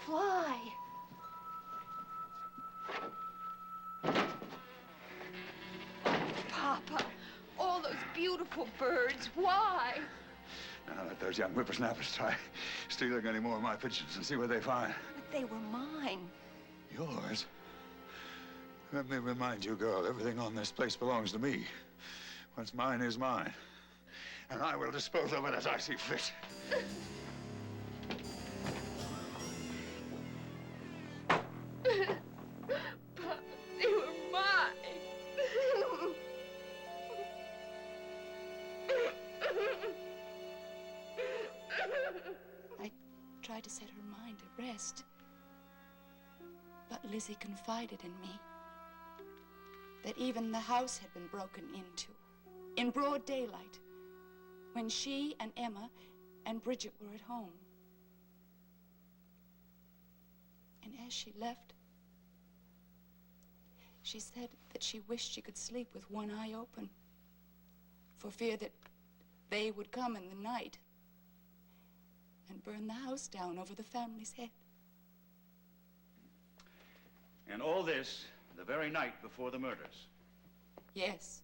Why? Papa, all those beautiful birds, why? Now let those young whippersnappers try stealing any more of my pigeons and see what they find. But they were mine. Yours? Let me remind you, girl, everything on this place belongs to me. What's mine is mine. And I will dispose of it as I see fit. Papa, they were mine. I tried to set her mind at rest. But Lizzie confided in me that even the house had been broken into in broad daylight when she and Emma and Bridget were at home. And as she left, she said that she wished she could sleep with one eye open for fear that they would come in the night and burn the house down over the family's head. And all this the very night before the murders. Yes.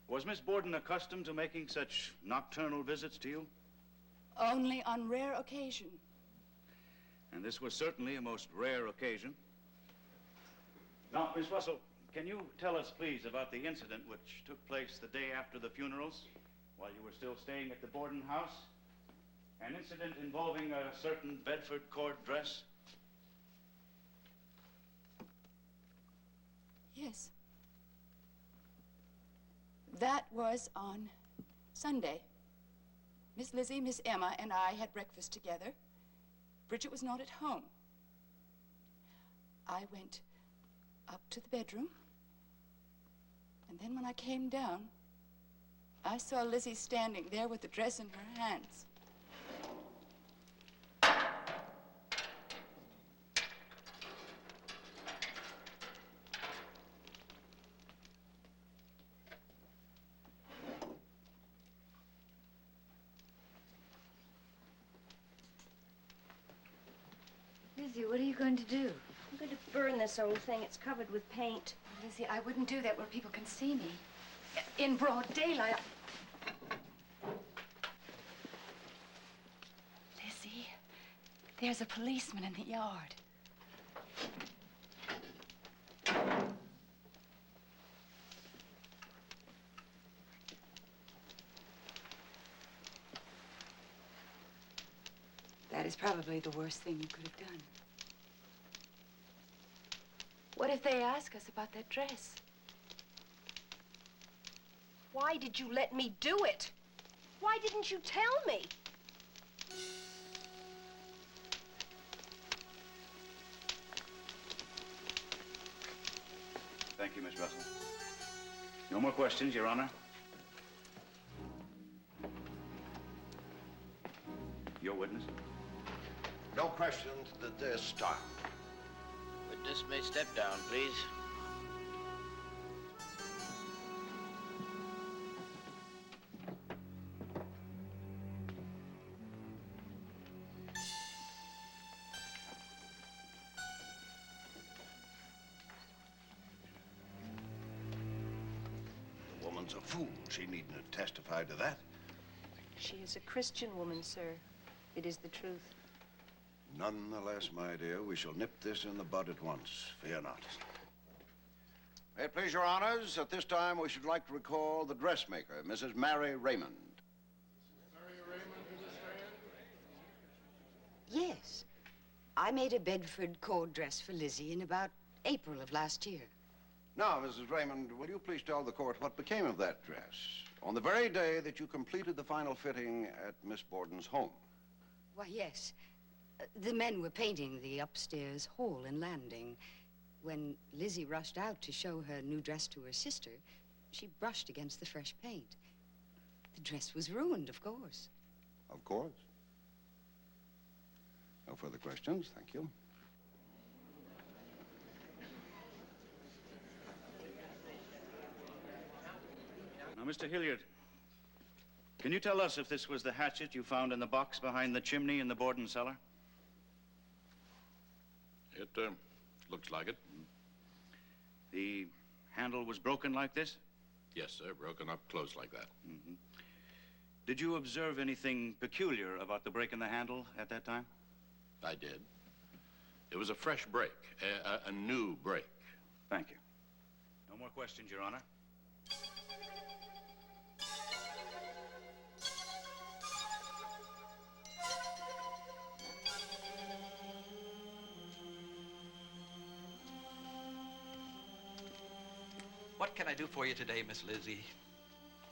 Was Miss Borden accustomed to making such nocturnal visits to you? Only on rare occasion. And this was certainly a most rare occasion. Now, Miss Russell, can you tell us, please, about the incident which took place the day after the funerals, while you were still staying at the Borden house? An incident involving a certain Bedford cord dress? Yes. That was on Sunday. Miss Lizzie, Miss Emma, and I had breakfast together. Bridget was not at home. I went up to the bedroom, and then when I came down, I saw Lizzie standing there with the dress in her hands. Lizzie, what are you going to do? I'm going to burn this old thing. It's covered with paint. Lizzie, I wouldn't do that where people can see me. In broad daylight. Lizzie, there's a policeman in the yard. That is probably the worst thing you could have done. What if they ask us about that dress? Why did you let me do it? Why didn't you tell me? Thank you, Miss Russell. No more questions, Your Honor. Your witness? No questions at this time. Witness may step down, please. The woman's a fool. She needn't have testified to that. She is a Christian woman, sir. It is the truth. Nonetheless, my dear, we shall nip this in the bud at once. Fear not. May it please your honors, at this time we should like to recall the dressmaker, Mrs. Mary Raymond. Mary Raymond to the stand? Yes. I made a Bedford cord dress for Lizzie in about April of last year. Now, Mrs. Raymond, will you please tell the court what became of that dress on the very day that you completed the final fitting at Miss Borden's home? Why, yes. The men were painting the upstairs hall and landing. When Lizzie rushed out to show her new dress to her sister, she brushed against the fresh paint. The dress was ruined, of course. Of course. No further questions, thank you. Now, Mr. Hilliard, can you tell us if this was the hatchet you found in the box behind the chimney in the Borden cellar? It looks like it. The handle was broken like this? Yes, sir. Broken up close like that. Mm-hmm. Did you observe anything peculiar about the break in the handle at that time? I did. It was a fresh break, a new break. Thank you. No more questions, Your Honor. What can I do for you today, Miss Lizzie?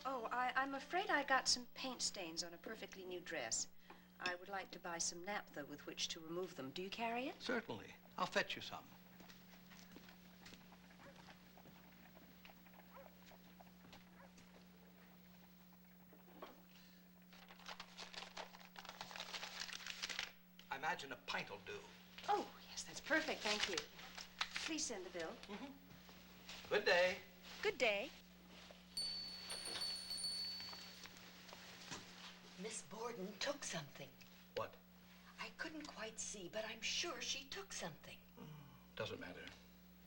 Oh, I'm afraid I got some paint stains on a perfectly new dress. I would like to buy some naphtha with which to remove them. Do you carry it? Certainly. I'll fetch you some. I imagine a pint will do. Oh, yes, that's perfect. Thank you. Please send the bill. Good day. Good day. Miss Borden took something. What? I couldn't quite see, but I'm sure she took something. Doesn't matter.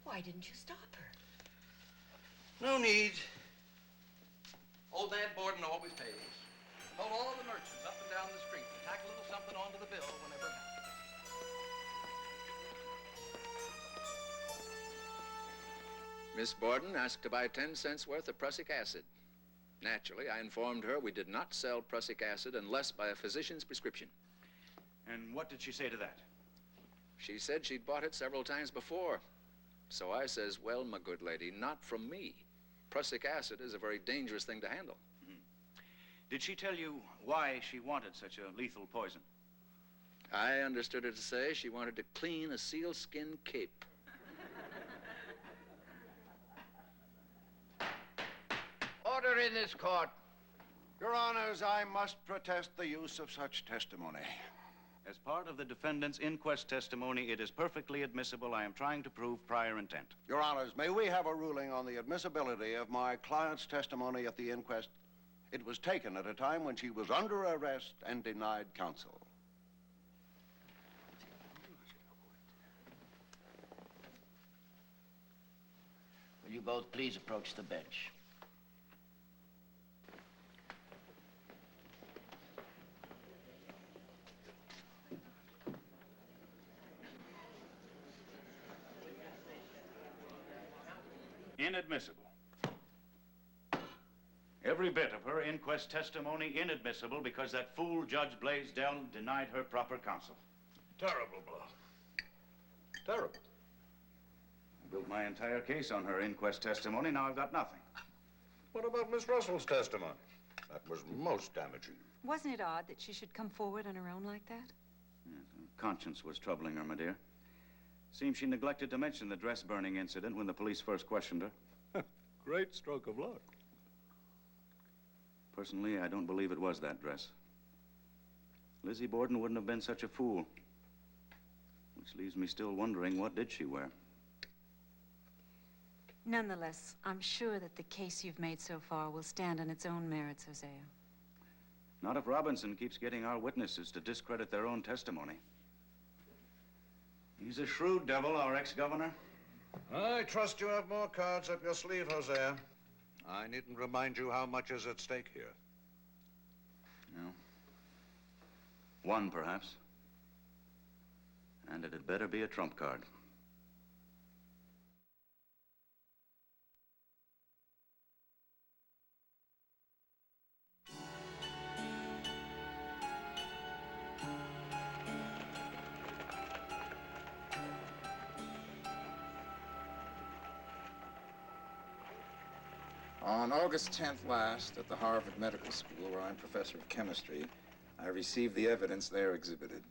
Why didn't you stop her? No need. Old man Borden always pays. Told all the merchants up and down the street to tack a little something onto the bill whenever it happened. Miss Borden asked to buy 10 cents worth of prussic acid. Naturally, I informed her we did not sell prussic acid unless by a physician's prescription. And what did she say to that? She said she'd bought it several times before. So I says, well, my good lady, not from me. Prussic acid is a very dangerous thing to handle. Mm-hmm. Did she tell you why she wanted such a lethal poison? I understood her to say she wanted to clean a sealskin cape. Order in this court. Your honors, I must protest the use of such testimony. As part of the defendant's inquest testimony, it is perfectly admissible. I am trying to prove prior intent. Your honors, may we have a ruling on the admissibility of my client's testimony at the inquest? It was taken at a time when she was under arrest and denied counsel. Will you both please approach the bench? Inadmissible. Every bit of her inquest testimony inadmissible because that fool Judge Blaisdell denied her proper counsel. Terrible bluff. Terrible. I built my entire case on her inquest testimony. Now I've got nothing. What about Miss Russell's testimony? That was most damaging. Wasn't it odd that she should come forward on her own like that? Yes, her conscience was troubling her, my dear. Seems she neglected to mention the dress burning incident when the police first questioned her. Great stroke of luck. Personally, I don't believe it was that dress. Lizzie Borden wouldn't have been such a fool. Which leaves me still wondering, what did she wear? Nonetheless, I'm sure that the case you've made so far will stand on its own merits, Hosea. Not if Robinson keeps getting our witnesses to discredit their own testimony. He's a shrewd devil, our ex-governor. I trust you have more cards up your sleeve, Hosea. I needn't remind you how much is at stake here. No. One, perhaps. And it'd better be a trump card. On August 10th last, at the Harvard Medical School, where I'm professor of chemistry, I received the evidence there exhibited.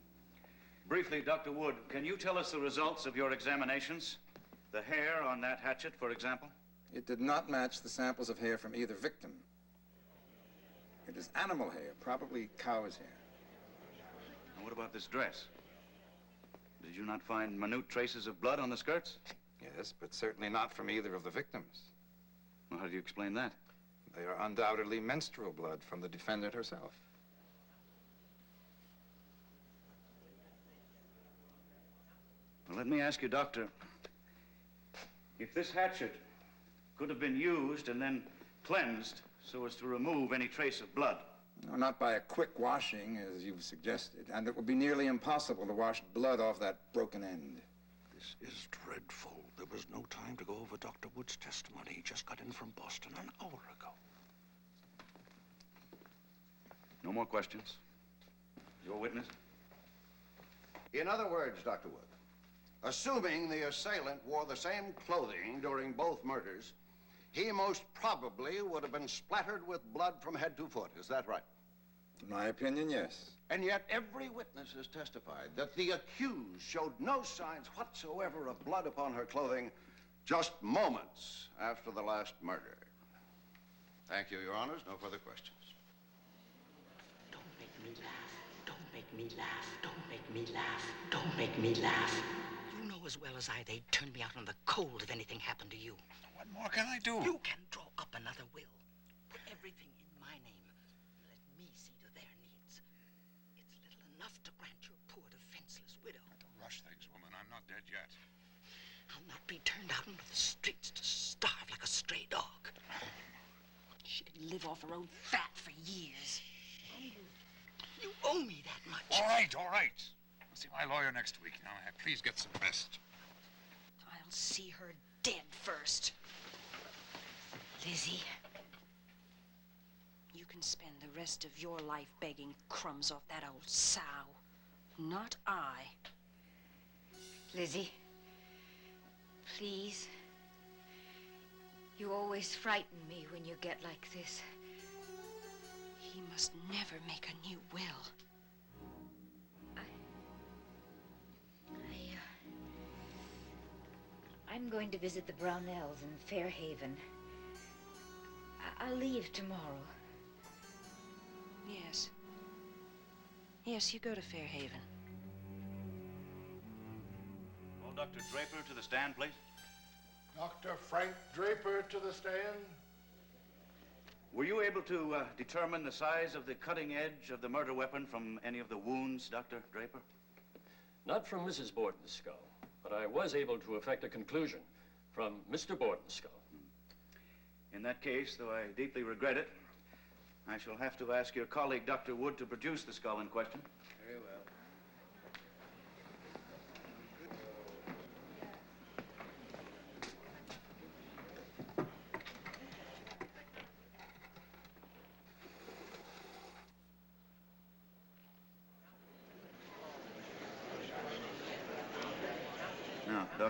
Briefly, Dr. Wood, can you tell us the results of your examinations? The hair on that hatchet, for example? It did not match the samples of hair from either victim. It is animal hair, probably cow's hair. And what about this dress? Did you not find minute traces of blood on the skirts? Yes, but certainly not from either of the victims. Well, how do you explain that? They are undoubtedly menstrual blood from the defendant herself. Well, let me ask you, Doctor, if this hatchet could have been used and then cleansed so as to remove any trace of blood. No, not by a quick washing, as you've suggested. And it would be nearly impossible to wash blood off that broken end. This is dreadful. There was no time to go over Dr. Wood's testimony. He just got in from Boston an hour ago. No more questions? Your witness? In other words, Dr. Wood, assuming the assailant wore the same clothing during both murders, he most probably would have been splattered with blood from head to foot. Is that right? In my opinion, yes. And yet every witness has testified that the accused showed no signs whatsoever of blood upon her clothing just moments after the last murder. Thank you, Your Honors. No further questions. Don't make me laugh. Don't make me laugh. Don't make me laugh. Don't make me laugh. You know as well as I they'd turn me out on the cold if anything happened to you. What more can I do? You can draw up another will. Put everything in my name. Let me see to their needs. It's little enough to grant your poor defenseless widow. Don't rush things, woman. I'm not dead yet. I'll not be turned out into the streets to starve like a stray dog. She could live off her own fat for years. You owe me that much. All right, all right. I'll see my lawyer next week. Now, please get some rest. I'll see her dead first. Lizzie, You can spend the rest of your life begging crumbs off that old sow. Not I. Lizzie, please. You always frighten me when you get like this. He must never make a new will. I'm going to visit the Brownells in Fairhaven. I'll leave tomorrow. Yes. Yes, you go to Fairhaven. Call Dr. Draper to the stand, please. Dr. Frank Draper to the stand. Were you able to determine the size of the cutting edge of the murder weapon from any of the wounds, Dr. Draper? Not from Mrs. Borden's skull, but I was able to effect a conclusion from Mr. Borden's skull. In that case, though I deeply regret it, I shall have to ask your colleague, Dr. Wood, to produce the skull in question. Very well.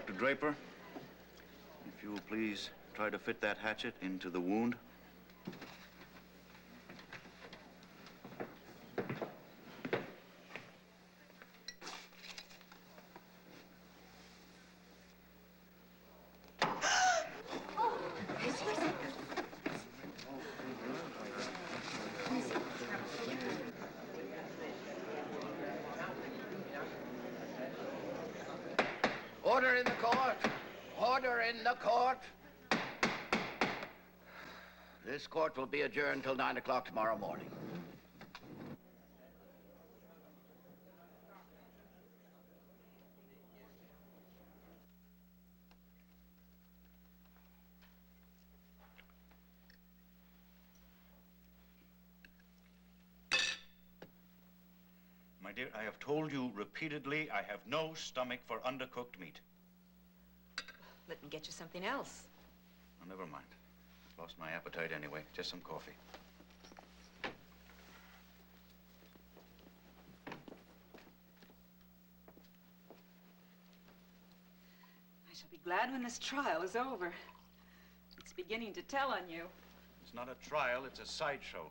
Dr. Draper, if you will please try to fit that hatchet into the wound. Order in the court. Order in the court. This court will be adjourned till 9 o'clock tomorrow morning. My dear, I have told you repeatedly I have no stomach for undercooked meat. Let me get you something else. Oh, never mind. Lost my appetite anyway. Just some coffee. I shall be glad when this trial is over. It's beginning to tell on you. It's not a trial, it's a sideshow.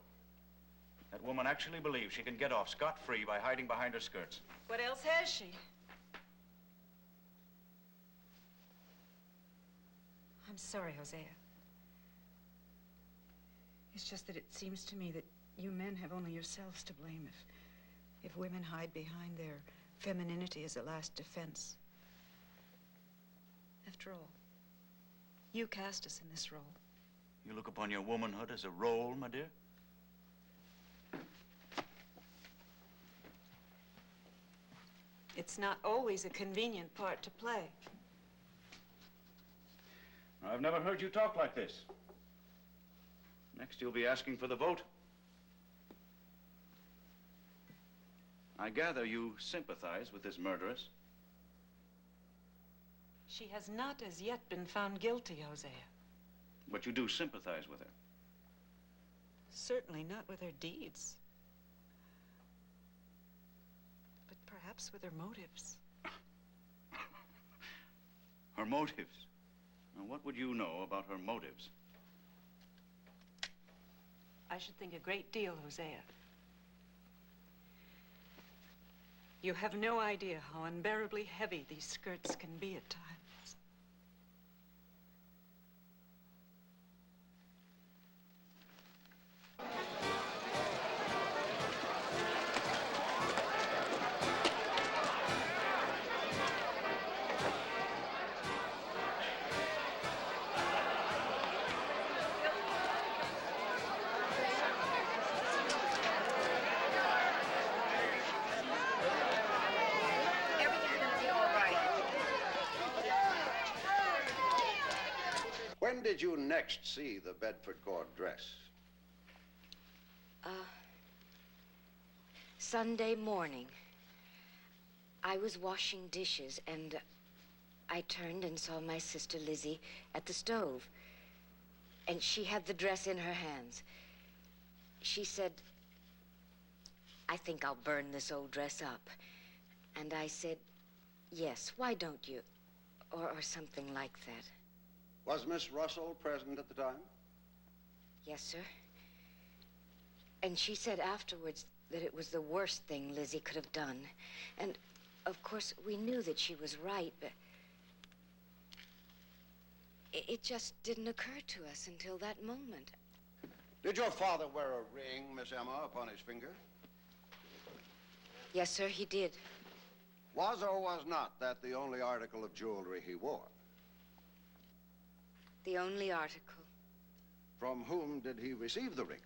That woman actually believes she can get off scot-free by hiding behind her skirts. What else has she? I'm sorry, Hosea. It's just that it seems to me that you men have only yourselves to blame if women hide behind their femininity as a last defense. After all, you cast us in this role. You look upon your womanhood as a role, my dear? It's not always a convenient part to play. I've never heard you talk like this. Next, you'll be asking for the vote. I gather you sympathize with this murderess. She has not as yet been found guilty, Hosea. But you do sympathize with her. Certainly not with her deeds. But perhaps with her motives. Her motives? Now, what would you know about her motives? I should think a great deal, Hosea. You have no idea how unbearably heavy these skirts can be at times. When did you next see the Bedford Court dress? Sunday morning. I was washing dishes, and I turned and saw my sister Lizzie at the stove. And she had the dress in her hands. She said, "I think I'll burn this old dress up." And I said, "Yes, why don't you?" Or something like that. Was Miss Russell present at the time? Yes, sir. And she said afterwards that it was the worst thing Lizzie could have done. And, of course, we knew that she was right, but it just didn't occur to us until that moment. Did your father wear a ring, Miss Emma, upon his finger? Yes, sir, he did. Was or was not that the only article of jewelry he wore? The only article. From whom did he receive the ring?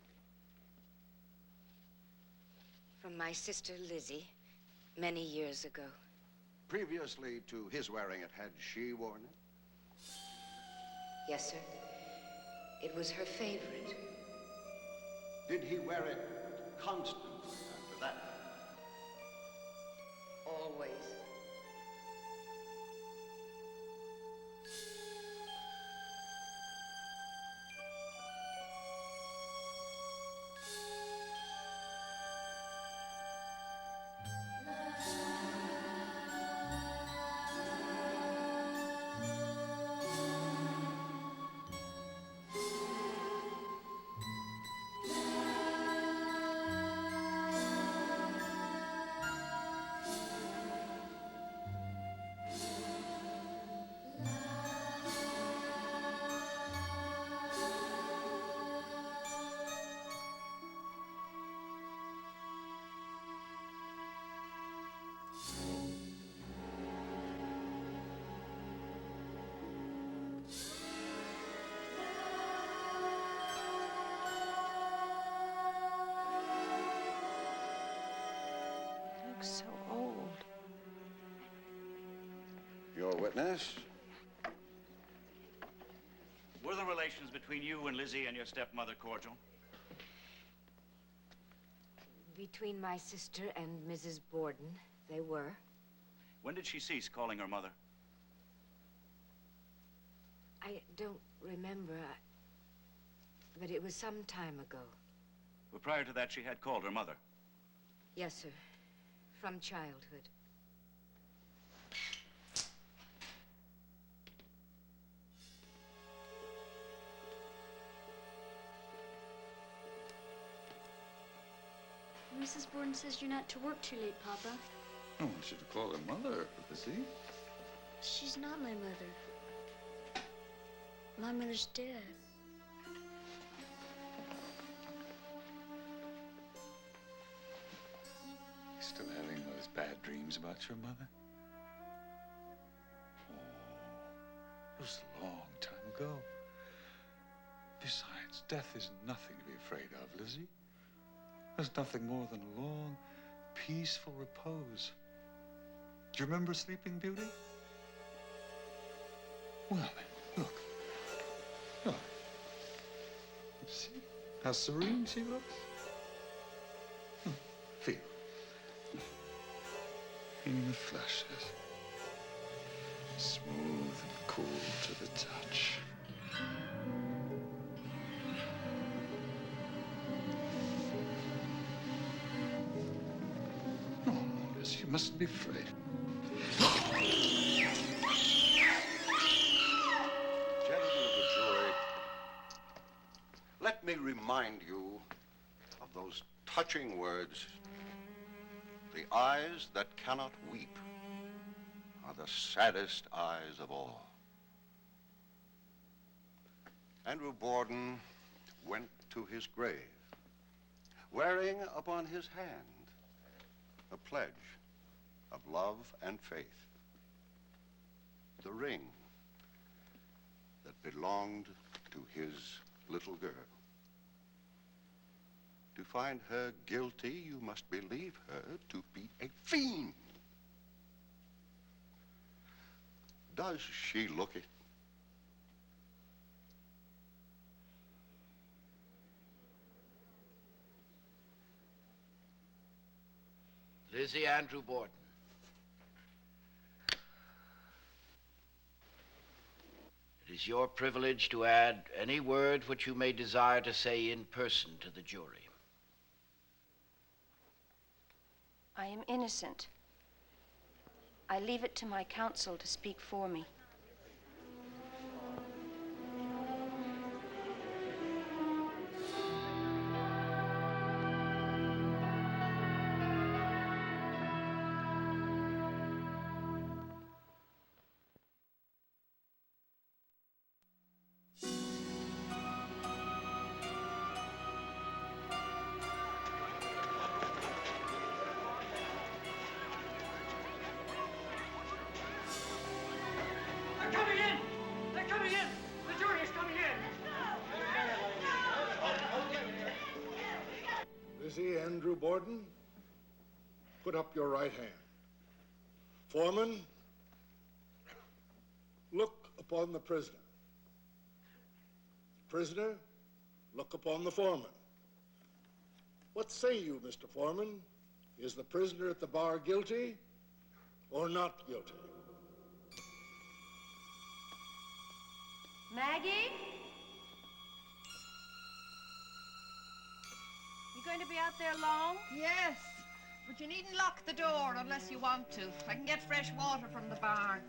From my sister Lizzie, many years ago. Previously to his wearing it, had she worn it? Yes, sir. It was her favorite. Did he wear it constantly after that? Always. Your witness? Were the relations between you and Lizzie and your stepmother cordial? Between my sister and Mrs. Borden, they were. When did she cease calling her mother? I don't remember, but it was some time ago. Well, prior to that, she had called her mother. Yes, sir. From childhood. Mrs. Borden says you're not to work too late, Papa. Oh, I should have called her mother, Lizzie. She's not my mother. My mother's dead. Still having those bad dreams about your mother? Oh, it was a long time ago. Besides, death is nothing to be afraid of, Lizzie. There's nothing more than a long, peaceful repose. Do you remember Sleeping Beauty? Well, then, look. Look. See how serene she looks? Feel. In the flashes. Smooth and cool to the touch. Oh, Liz, you mustn't be afraid. Gentlemen of the jury, let me remind you of those touching words. The eyes that cannot weep are the saddest eyes of all. Andrew Borden went to his grave, wearing upon his hand a pledge of love and faith, the ring that belonged to his little girl. To find her guilty, you must believe her to be a fiend. Does she look it? Lizzie Andrew Borden. It is your privilege to add any word which you may desire to say in person to the jury. I am innocent. I leave it to my counsel to speak for me. Lizzie Andrew Borden, put up your right hand. Foreman, look upon the prisoner. Prisoner, look upon the foreman. What say you, Mr. Foreman? Is the prisoner at the bar guilty or not guilty? Maggie? You going to be out there long? Yes, but you needn't lock the door unless you want to. I can get fresh water from the barn.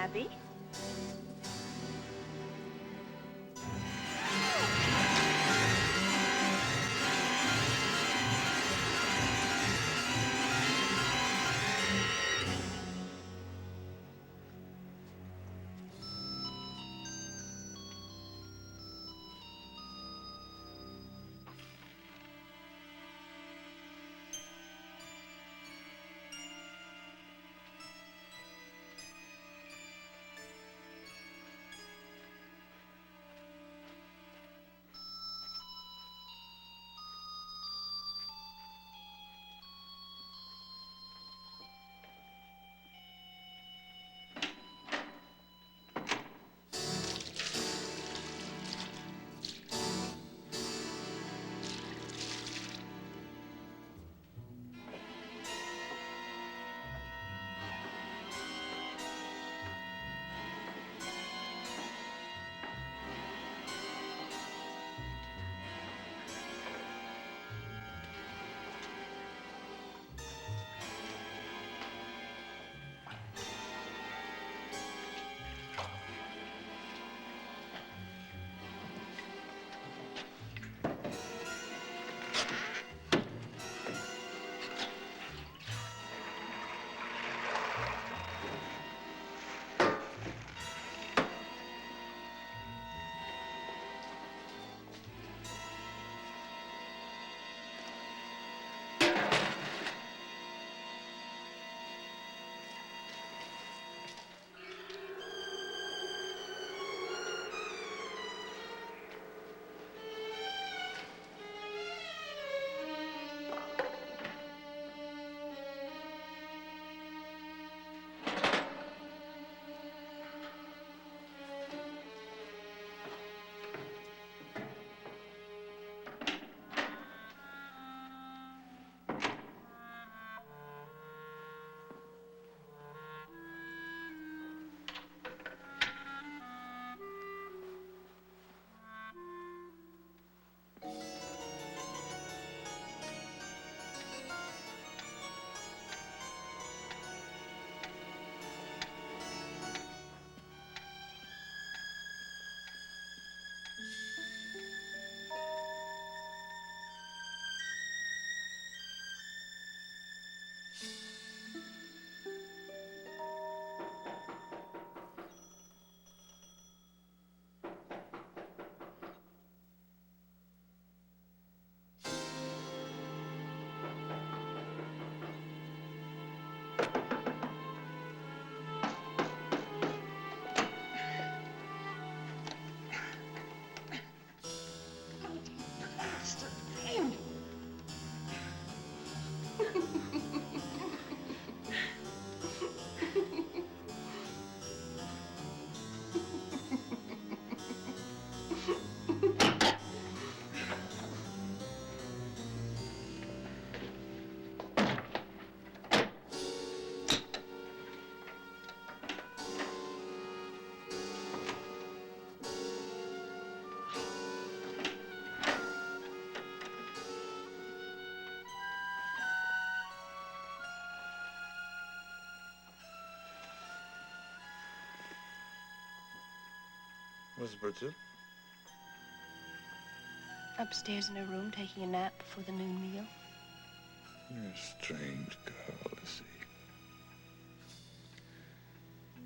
Abby. Where's Bridget? Upstairs in her room, taking a nap before the noon meal. You're a strange girl, Lizzie.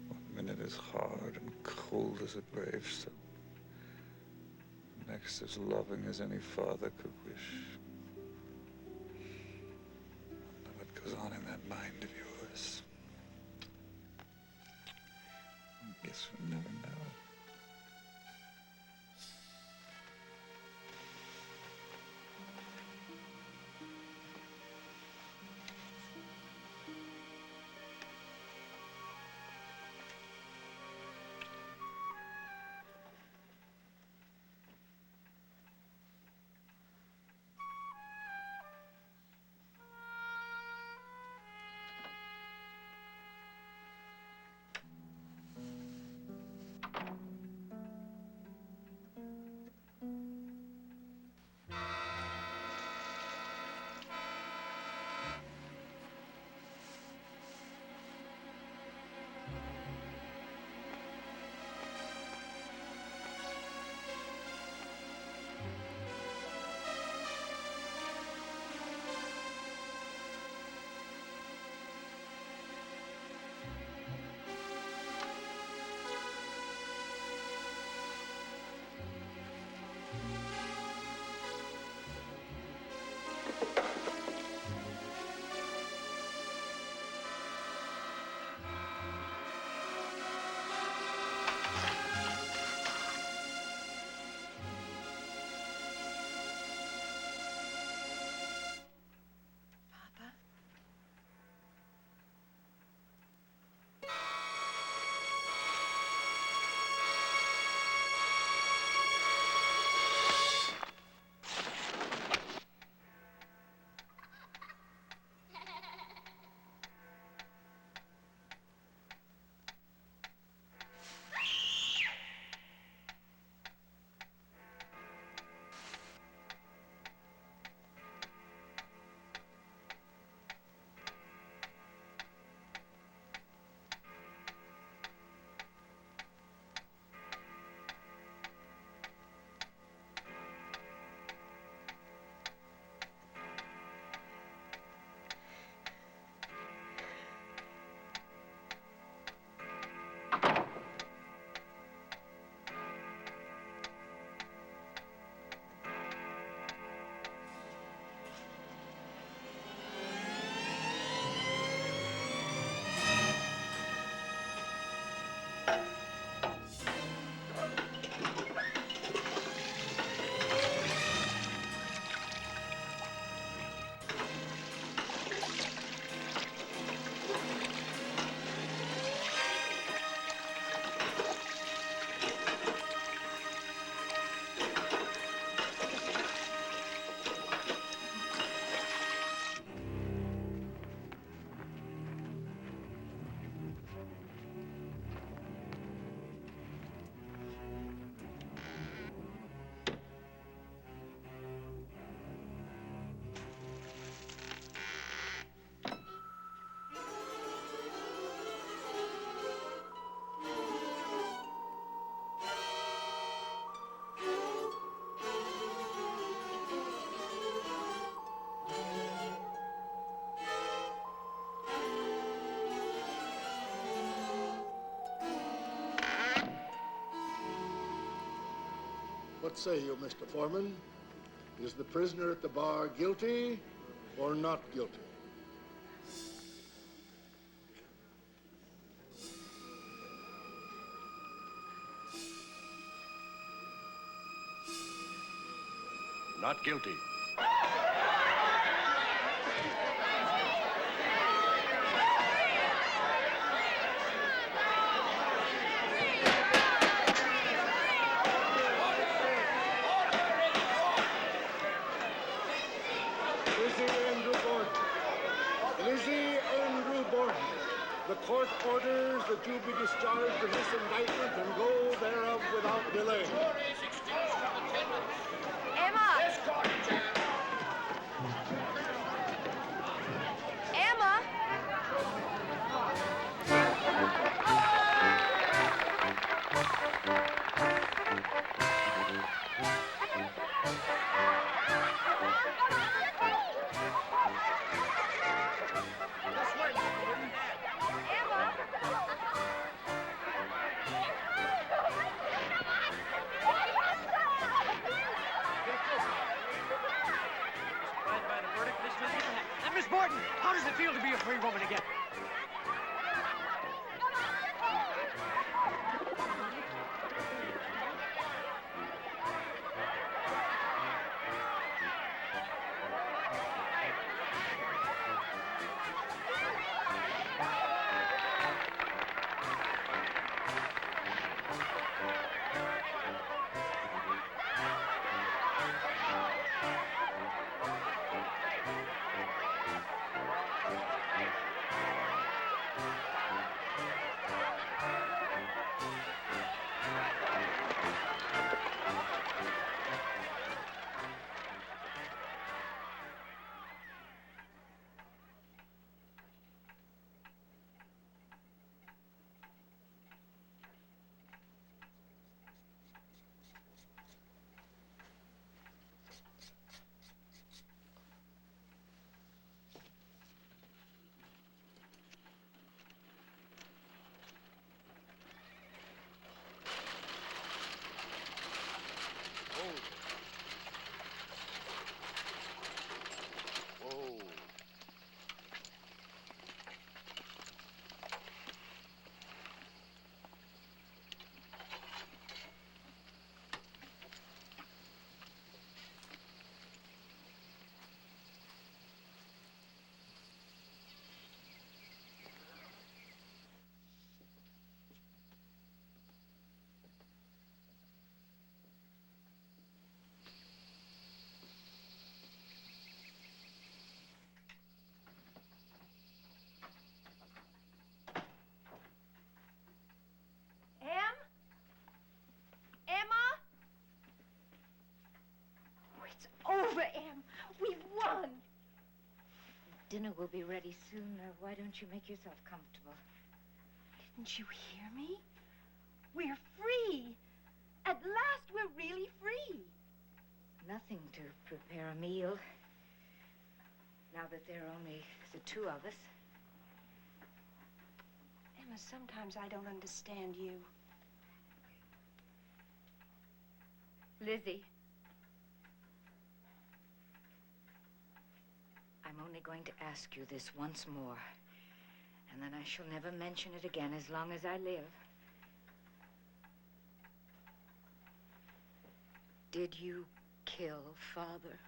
One minute is hard and cold as a gravestone. Next as loving as any father could wish. I know what goes on in that mind of yours. I guess we'll never know. What say you, Mr. Foreman? Is the prisoner at the bar guilty or not guilty? Not guilty. The court orders that you be discharged from this indictment and go thereof without delay. Emma! Emma! Miss Borden, how does it feel to be a free woman again? Over, Em. We've won. Dinner will be ready soon. Why don't you make yourself comfortable? Didn't you hear me? We're free. At last, we're really free. Nothing to prepare a meal. Now that there are only the two of us. Emma, sometimes I don't understand you. Lizzie. I'm only going to ask you this once more, and then I shall never mention it again as long as I live. Did you kill Father?